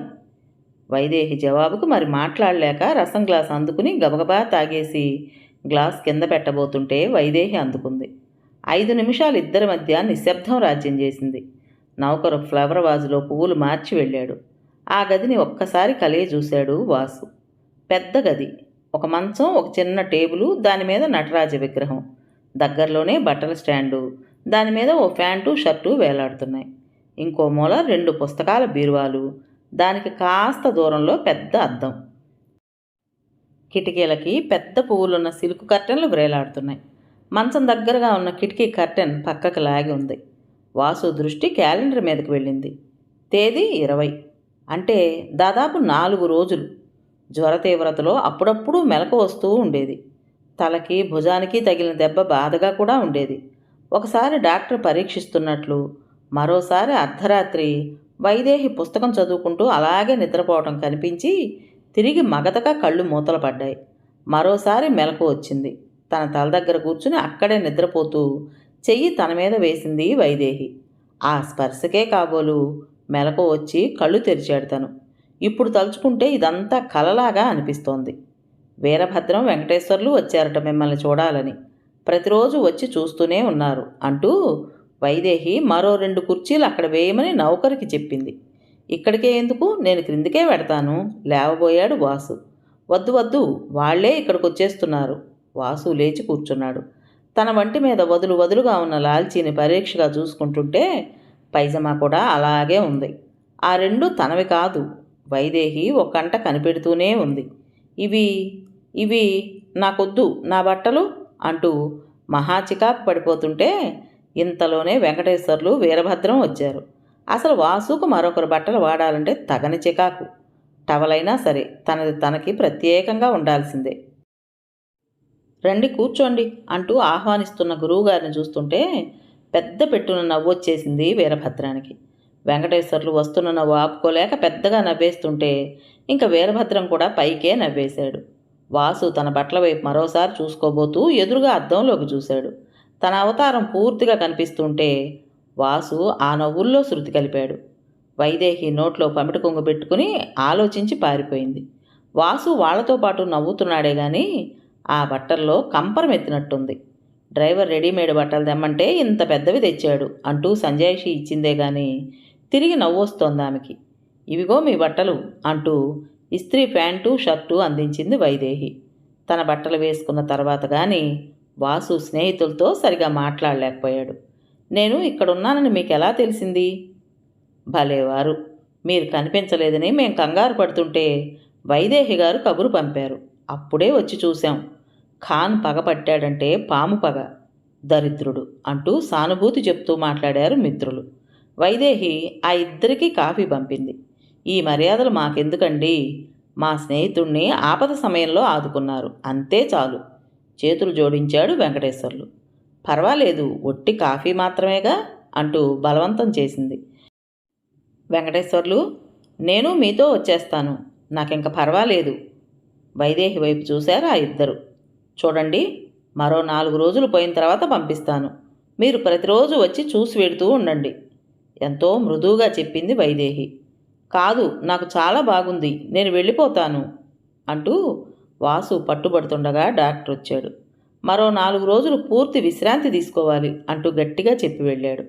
వైదేహి జవాబుకు మరి మాట్లాడలేక రసం గ్లాస్ అందుకుని గబగబా తాగేసి గ్లాస్ కింద పెట్టబోతుంటే వైదేహి అందుకుంది. 5 నిమిషాలు ఇద్దరి మధ్య నిశ్శబ్దం రాజ్యం చేసింది. నౌకరు ఫ్లవర్ వాజులో పువ్వులు మార్చి వెళ్ళాడు. ఆ గదిని ఒక్కసారి కలియ చూశాడు వాసు. పెద్ద గది. ఒక మంచం, ఒక చిన్న టేబులు, దానిమీద నటరాజ విగ్రహం, దగ్గరలోనే బట్టల స్టాండు, దానిమీద ఓ ప్యాంటు షర్టు వేలాడుతున్నాయి. ఇంకో మూల 2 పుస్తకాల బీరువాలు, దానికి కాస్త దూరంలో పెద్ద అద్దం. కిటికీలకి పెద్ద పువ్వులున్న సిల్క్ కర్టెన్లు వ్రేలాడుతున్నాయి. మంచం దగ్గరగా ఉన్న కిటికీ కర్టెన్ పక్కకు లాగి ఉంది. వాసు దృష్టి క్యాలెండర్ మీదకి వెళ్ళింది. తేదీ 20. అంటే దాదాపు 4 రోజులు. జ్వర తీవ్రతలో అప్పుడప్పుడు మెలకు వస్తూ ఉండేది. తలకి భుజానికి తగిలిన దెబ్బ బాధగా కూడా ఉండేది. ఒకసారి డాక్టర్ పరీక్షిస్తున్నట్లు, మరోసారి అర్ధరాత్రి వైదేహి పుస్తకం చదువుకుంటూ అలాగే నిద్రపోవటం కనిపించి తిరిగి మగతగా కళ్ళు మూతలు పడ్డాయి. మరోసారి మెలకు వచ్చింది. తన తల దగ్గర కూర్చుని అక్కడే నిద్రపోతూ చెయ్యి తన మీద వేసింది వైదేహి. ఆ స్పర్శకే కాబోలు మెలకు వచ్చి కళ్ళు తెరిచాడు తను. ఇప్పుడు తలుచుకుంటే ఇదంతా కలలాగా అనిపిస్తోంది. వీరభద్రం, వెంకటేశ్వర్లు వచ్చారట మిమ్మల్ని చూడాలని. ప్రతిరోజు వచ్చి చూస్తూనే ఉన్నారు అంటూ వైదేహి మరో 2 కుర్చీలు అక్కడ వేయమని నౌకరికి చెప్పింది. ఇక్కడికే ఎందుకు, నేను క్రిందికే పెడతాను లేవబోయాడు వాసు. వద్దు వద్దు, వాళ్లే ఇక్కడికి వచ్చేస్తున్నారు. వాసు లేచి కూర్చున్నాడు. తన వంటి మీద వదులు వదులుగా ఉన్న లాల్చీని పరీక్షగా చూసుకుంటుంటే పైజమా కూడా అలాగే ఉంది. ఆ 2 తనవి కాదు. వైదేహి ఒక కంట కనిపెడుతూనే ఉంది. ఇవి ఇవి నాకొద్దు, నా బట్టలు అంటూ మహా చికాకు పడిపోతుంటే ఇంతలోనే వెంకటేశ్వర్లు, వీరభద్రం వచ్చారు. అసలు వాసుకు మరొకరు బట్టలు వాడాలంటే తగని చికాకు. టవలైనా సరే తనది తనకి ప్రత్యేకంగా ఉండాల్సిందే. రండి కూర్చోండి అంటూ ఆహ్వానిస్తున్న గురువుగారిని చూస్తుంటే పెద్ద పెట్టున నవ్వొచ్చేసింది వీరభద్రానికి. వెంకటేశ్వర్లు వస్తున్న నవ్వు ఆపుకోలేక పెద్దగా నవ్వేస్తుంటే ఇంకా వీరభద్రం కూడా పైకే నవ్వేశాడు. వాసు తన బట్టల వైపు మరోసారి చూసుకోబోతూ ఎదురుగా అద్దంలోకి చూశాడు. తన అవతారం పూర్తిగా కనిపిస్తుంటే వాసు ఆ నవ్వుల్లో శృతి కలిపాడు. వైదేహి నోట్లో పమిట కొంగు పెట్టుకుని ఆలోచించి పారిపోయింది. వాసు వాళ్లతో పాటు నవ్వుతున్నాడే గాని ఆ బట్టల్లో కంపరం ఎత్తినట్టుంది. డ్రైవర్ రెడీమేడ్ బట్టలు తెమ్మంటే ఇంత పెద్దవి తెచ్చాడు అంటూ సంజాయిషి ఇచ్చిందే గాని తిరిగి నవ్వొస్తోంది ఆమెకి. ఇవిగో మీ బట్టలు అంటూ ఇస్త్రీ ప్యాంటు షర్టు అందించింది వైదేహి. తన బట్టలు వేసుకున్న తర్వాత కానీ వాసు స్నేహితులతో సరిగా మాట్లాడలేకపోయాడు. నేను ఇక్కడున్నానని మీకు ఎలా తెలిసింది? భలేవారు, మీరు కనిపించలేదని మేం కంగారు పడుతుంటే వైదేహి గారు కబురు పంపారు. అప్పుడే వచ్చి చూశాం. ఖాన్ పగ పట్టాడంటే పాము పగ, దరిద్రుడు అంటూ సానుభూతి చెప్తూ మాట్లాడారు మిత్రులు. వైదేహి ఆ ఇద్దరికీ కాఫీ పంపింది. ఈ మర్యాదలు మాకెందుకండి? మా స్నేహితుణ్ణి ఆపద సమయంలో ఆదుకున్నారు, అంతే చాలు. చేతులు జోడించాడు వెంకటేశ్వర్లు. పర్వాలేదు, ఒట్టి కాఫీ మాత్రమేగా అంటూ బలవంతం చేసింది. వెంకటేశ్వర్లు, నేను మీతో వచ్చేస్తాను, నాకింక పర్వాలేదు. వైదేహి వైపు చూశారు ఆ ఇద్దరు. చూడండి, మరో 4 రోజులు పోయిన తర్వాత పంపిస్తాను. మీరు ప్రతిరోజు వచ్చి చూసి వెడుతూ ఉండండి ఎంతో మృదువుగా చెప్పింది వైదేహి. కాదు, నాకు చాలా బాగుంది, నేను వెళ్ళిపోతాను అంటూ వాసు పట్టుబడుతుండగా డాక్టర్ వచ్చాడు. మరో 4 రోజులు పూర్తి విశ్రాంతి తీసుకోవాలి అంటూ గట్టిగా చెప్పి వెళ్ళాడు.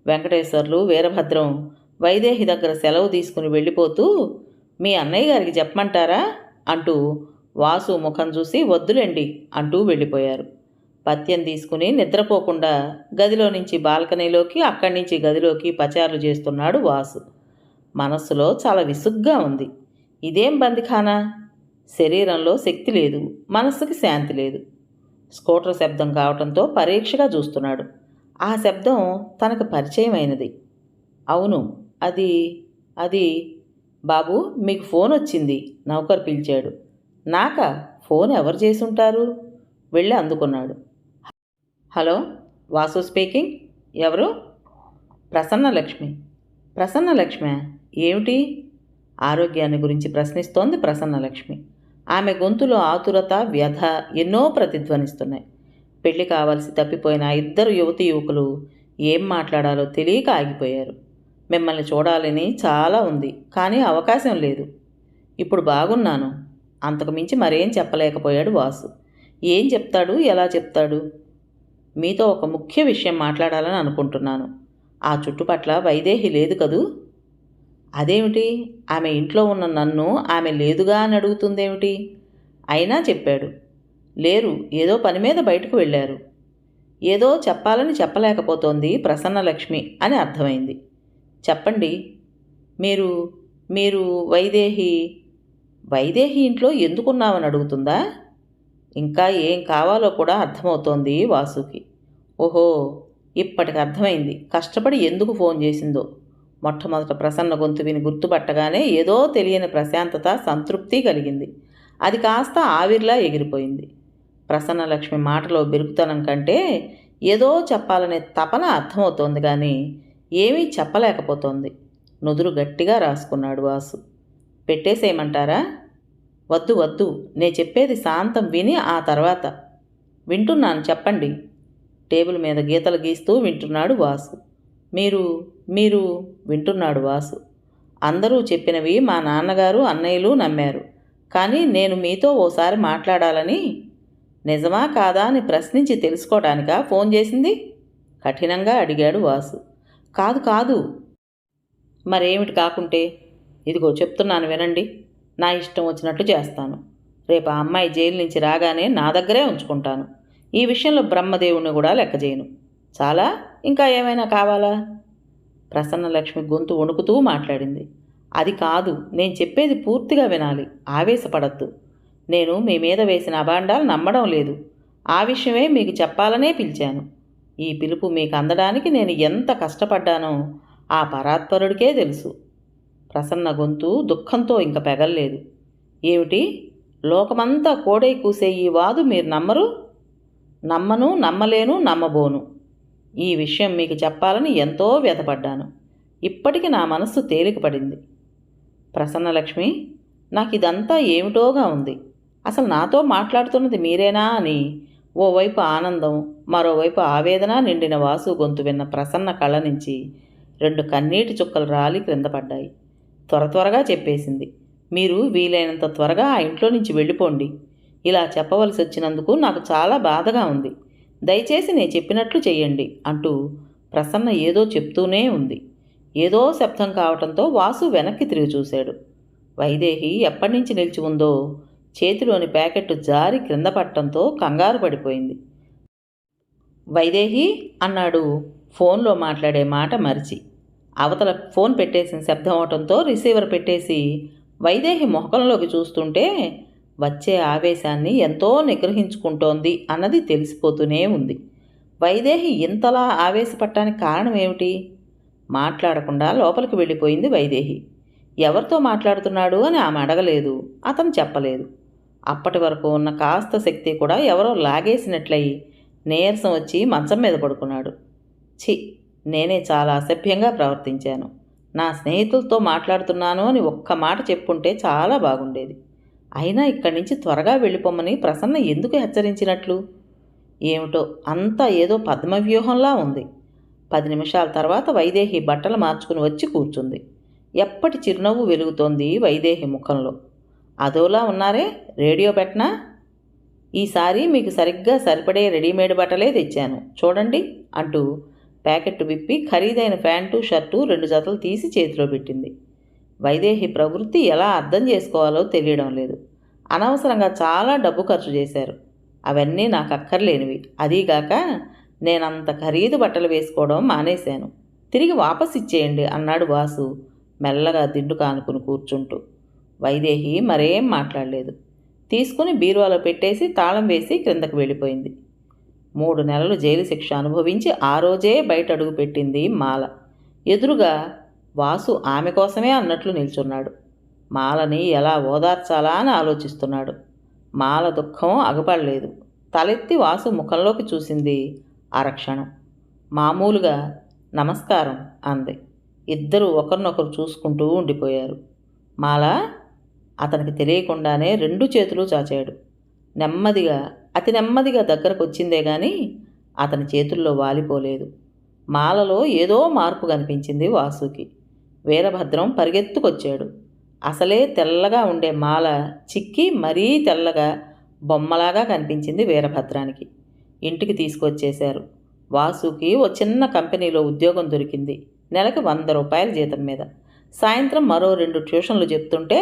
వెంకటేశ్వర్లు, వీరభద్రం వైదేహి దగ్గర సెలవు తీసుకుని వెళ్ళిపోతూ మీ అన్నయ్య గారికి చెప్పమంటారా అంటూ వాసు ముఖం చూసి వద్దులేండి అంటూ వెళ్ళిపోయారు. పత్యం తీసుకుని నిద్రపోకుండా గదిలో నుంచి బాల్కనీలోకి, అక్కడి నుంచి గదిలోకి పచారులు చేస్తున్నాడు వాసు. మనస్సులో చాలా విసుగ్గా ఉంది. ఇదేం బందిఖానా? శరీరంలో శక్తి లేదు, మనస్సుకి శాంతి లేదు. స్కూటర్ శబ్దం కావటంతో పరీక్షగా చూస్తున్నాడు. ఆ శబ్దం తనకు పరిచయమైనది. అవును, అది అది బాబు, మీకు ఫోన్ వచ్చింది, నౌకర్ పిలిచాడు. నాకా? ఫోన్ ఎవరు చేసుంటారు? వెళ్ళి అందుకున్నాడు. Hello, Vasu speaking. ఎవరు? ప్రసన్నలక్ష్మి. ప్రసన్నలక్ష్మి ఏమిటి? ఆరోగ్యాన్ని గురించి ప్రశ్నిస్తోంది ప్రసన్నలక్ష్మి. ఆమె గొంతులో ఆతురత, వ్యధ ఎన్నో ప్రతిధ్వనిస్తున్నాయి. పెళ్లి కావాల్సి తప్పిపోయిన ఆ ఇద్దరు యువతీ యువకులు ఏం మాట్లాడాలో తెలియక ఆగిపోయారు. మిమ్మల్ని చూడాలని చాలా ఉంది, కానీ అవకాశం లేదు. ఇప్పుడు బాగున్నాను. అంతకు మించి మరేం చెప్పలేకపోయాడు వాసు. ఏం చెప్తాడు, ఎలా చెప్తాడు? మీతో ఒక ముఖ్య విషయం మాట్లాడాలని అనుకుంటున్నాను. ఆ చుట్టుపట్ల వైదేహి లేదు కదూ? అదేమిటి? ఆమె ఇంట్లో ఉన్న నన్ను ఆమె లేదుగా అని అడుగుతుందేమిటి? అయినా చెప్పాడు. లేరు, ఏదో పని మీద బయటకు వెళ్ళారు. ఏదో చెప్పాలని చెప్పలేకపోతోంది ప్రసన్నలక్ష్మి అని అర్థమైంది. చెప్పండి. మీరు మీరు వైదేహి ఇంట్లో ఎందుకున్నామని అడుగుతుందా? ఇంకా ఏం కావాలో కూడా అర్థమవుతోంది వాసుకి. ఓహో, ఇప్పటికి అర్థమైంది కష్టపడి ఎందుకు ఫోన్ చేసిందో. మొట్టమొదట ప్రసన్న గొంతు విని గుర్తుపట్టగానే ఏదో తెలియని ప్రశాంతత, సంతృప్తి కలిగింది. అది కాస్త ఆవిర్లా ఎగిరిపోయింది. ప్రసన్నలక్ష్మి మాటలో బెరుకుతనం కంటే ఏదో చెప్పాలనే తపన అర్థమవుతోంది, కానీ ఏమీ చెప్పలేకపోతోంది. నుదురు గట్టిగా రాసుకున్నాడు వాసు. పెట్టేసేయమంటారా? వద్దు వద్దు, నే చెప్పేది శాంతం విని ఆ తర్వాత. వింటున్నాను, చెప్పండి. టేబుల్ మీద గీతలు గీస్తూ వింటున్నాడు వాసు. మీరు వింటున్నాడు వాసు. అందరూ చెప్పినవి మా నాన్నగారు, అన్నయ్యలు నమ్మారు. కానీ నేను మీతో ఓసారి మాట్లాడాలని. నిజమా కాదా అని ప్రశ్నించి తెలుసుకోవడానికా ఫోన్ చేసింది? కఠినంగా అడిగాడు వాసు. కాదు కాదు. మరేమిటి కాకుంటే? ఇదిగో చెప్తున్నాను వినండి. నా ఇష్టం వచ్చినట్టు చేస్తాను. రేపు ఆ అమ్మాయి జైలు నుంచి రాగానే నా దగ్గరే ఉంచుకుంటాను. ఈ విషయంలో బ్రహ్మదేవుణ్ణి కూడా లెక్క చేయను. చాలా? ఇంకా ఏమైనా కావాలా? ప్రసన్నలక్ష్మి గొంతు వణుకుతూ మాట్లాడింది. అది కాదు, నేను చెప్పేది పూర్తిగా వినాలి. ఆవేశపడద్దు. నేను మీ మీద వేసిన అభాండాలు నమ్మడం లేదు. ఆ విషయమే మీకు చెప్పాలనే పిలిచాను. ఈ పిలుపు మీకు అందడానికి నేను ఎంత కష్టపడ్డానో ఆ పరాత్పరుడికే తెలుసు. ప్రసన్న గొంతు దుఃఖంతో ఇంక పెగల్లేదు. ఏమిటి? లోకమంతా కోడై కూసే ఈ వాదు మీరు నమ్మరు? నమ్మను, నమ్మలేను, నమ్మబోను. ఈ విషయం మీకు చెప్పాలని ఎంతో వ్యధపడ్డాను. ఇప్పటికి నా మనస్సు తేలికపడింది. ప్రసన్నలక్ష్మి, నాకు ఇదంతా ఏమిటోగా ఉంది. అసలు నాతో మాట్లాడుతున్నది మీరేనా అని ఓవైపు ఆనందం, మరోవైపు ఆవేదన నిండిన వాసు గొంతు విన్న ప్రసన్న కళ్ళ నుంచి 2 కన్నీటి చుక్కలు రాలి క్రింద పడ్డాయి. త్వరగా చెప్పేసింది. మీరు వీలైనంత త్వరగా ఆ ఇంట్లో నుంచి వెళ్ళిపోండి. ఇలా చెప్పవలసి వచ్చినందుకు నాకు చాలా బాధగా ఉంది. దయచేసి నేను చెప్పినట్లు చెయ్యండి అంటూ ప్రసన్న ఏదో చెప్తూనే ఉంది. ఏదో శబ్దం కావటంతో వాసు వెనక్కి తిరిగి చూశాడు. వైదేహి ఎప్పటి నుంచి నిలిచి ఉందో చేతిలోని ప్యాకెట్ జారి క్రింద పట్టడంతో కంగారు పడిపోయింది. వైదేహి అన్నాడు ఫోన్లో మాట్లాడే మాట మరిచి. అవతల ఫోన్ పెట్టేసిన శబ్దం అవటంతో రిసీవర్ పెట్టేసి వైదేహి మొహకంలోకి చూస్తుంటే వచ్చే ఆవేశాన్ని ఎంతో నిగ్రహించుకుంటోంది అన్నది తెలిసిపోతూనే ఉంది. వైదేహి ఇంతలా ఆవేశపడటానికి కారణం ఏమిటి? మాట్లాడకుండా లోపలికి వెళ్ళిపోయింది వైదేహి. ఎవరితో మాట్లాడుతున్నాడు అని ఆమె అడగలేదు, అతను చెప్పలేదు. అప్పటి వరకు ఉన్న కాస్త శక్తి కూడా ఎవరో లాగేసినట్లయి నీరసం వచ్చి మంచం మీద పడుకున్నాడు. ఛీ, నేనే చాలా అసభ్యంగా ప్రవర్తించాను. నా స్నేహితులతో మాట్లాడుతున్నాను అని ఒక్క మాట చెప్పుంటే చాలా బాగుండేది. అయినా ఇక్కడి నుంచి త్వరగా వెళ్ళిపోమని ప్రసన్న ఎందుకు హెచ్చరించినట్లు? ఏమిటో అంతా ఏదో పద్మవ్యూహంలా ఉంది. 10 నిమిషాల తర్వాత వైదేహి బట్టలు మార్చుకుని వచ్చి కూర్చుంది. ఎప్పటి చిరునవ్వు వెలుగుతోంది వైదేహి ముఖంలో. అదోలా ఉన్నారే, రేడియో పెట్టనా? ఈసారి మీకు సరిగ్గా సరిపడే రెడీమేడ్ బట్టలే తెచ్చాను, చూడండి అంటూ ప్యాకెట్ విప్పి ఖరీదైన ప్యాంటు, షర్టు 2 జతలు తీసి చేతిలో పెట్టింది. వైదేహి ప్రవృత్తి ఎలా అర్థం చేసుకోవాలో తెలియడం లేదు. అనవసరంగా చాలా డబ్బు ఖర్చు చేశారు. అవన్నీ నాకు అక్కర్లేనివి. అదీగాక నేనంత ఖరీదు బట్టలు వేసుకోవడం మానేశాను. తిరిగి వాపస్ ఇచ్చేయండి అన్నాడు వాసు మెల్లగా దిండు కానుకుని కూర్చుంటూ. వైదేహి మరేం మాట్లాడలేదు. తీసుకుని బీరువాలో పెట్టేసి తాళం వేసి క్రిందకు వెళ్ళిపోయింది. 3 నెలలు జైలు శిక్ష అనుభవించి ఆ రోజే బయట అడుగు పెట్టింది మాల. ఎదురుగా వాసు ఆమె కోసమే అన్నట్లు నిల్చున్నాడు. మాలని ఎలా ఓదార్చాలా అని ఆలోచిస్తున్నాడు. మాల దుఃఖం అగపడలేదు. తలెత్తి వాసు ముఖంలోకి చూసింది. అరక్షణం మామూలుగా నమస్కారం అంది. ఇద్దరూ ఒకరినొకరు చూసుకుంటూ ఉండిపోయారు. మాల అతనికి తెలియకుండానే 2 చేతులు చాచాడు. అతి నెమ్మదిగా దగ్గరకు వచ్చిందే గాని అతని చేతుల్లో వాలిపోలేదు. మాలలో ఏదో మార్పు కనిపించింది వాసుకి. వీరభద్రం పరిగెత్తుకొచ్చాడు. అసలే తెల్లగా ఉండే మాల చిక్కి మరీ తెల్లగా బొమ్మలాగా కనిపించింది వీరభద్రానికి. ఇంటికి తీసుకొచ్చేశారు. వాసుకి ఓ చిన్న కంపెనీలో ఉద్యోగం దొరికింది. నెలకు 100 రూపాయల జీతం మీద. సాయంత్రం మరో 2 ట్యూషన్లు చెప్తుంటే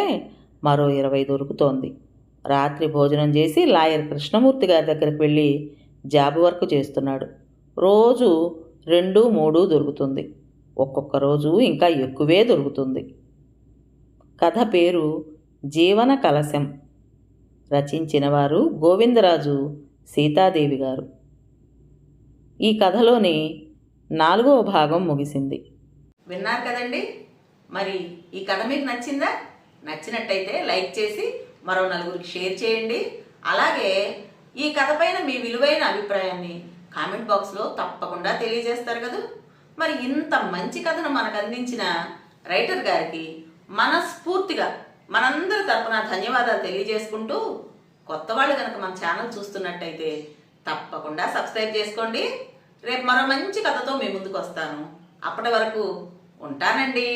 మరో 20 దొరుకుతోంది. రాత్రి భోజనం చేసి లాయర్ కృష్ణమూర్తి గారి దగ్గరికి వెళ్ళి జాబ్ వర్క్ చేస్తున్నాడు. రోజు 2, 3 దొరుకుతుంది. ఒక్కొక్క రోజు ఇంకా ఎక్కువే దొరుకుతుంది. కథ పేరు జీవన కలశం. రచించిన వారు గోవిందరాజు సీతాదేవి గారు. ఈ కథలోని 4వ భాగం ముగిసింది. విన్నారు కదండి. మరి ఈ కథ మీకు నచ్చిందా? నచ్చినట్టయితే లైక్ చేసి మరో 4గురికి షేర్ చేయండి. అలాగే ఈ కథ పైన మీ విలువైన అభిప్రాయాన్ని కామెంట్ బాక్స్లో తప్పకుండా తెలియజేస్తారు కదా. మరి ఇంత మంచి కథను మనకు అందించిన రైటర్ గారికి మనస్ఫూర్తిగా మనందరి తరపున ధన్యవాదాలు తెలియజేసుకుంటూ, కొత్త వాళ్ళు కనుక మన ఛానల్ చూస్తున్నట్టయితే తప్పకుండా సబ్స్క్రైబ్ చేసుకోండి. రేపు మరో మంచి కథతో మీ ముందుకు వస్తాను. అప్పటి వరకు ఉంటానండి.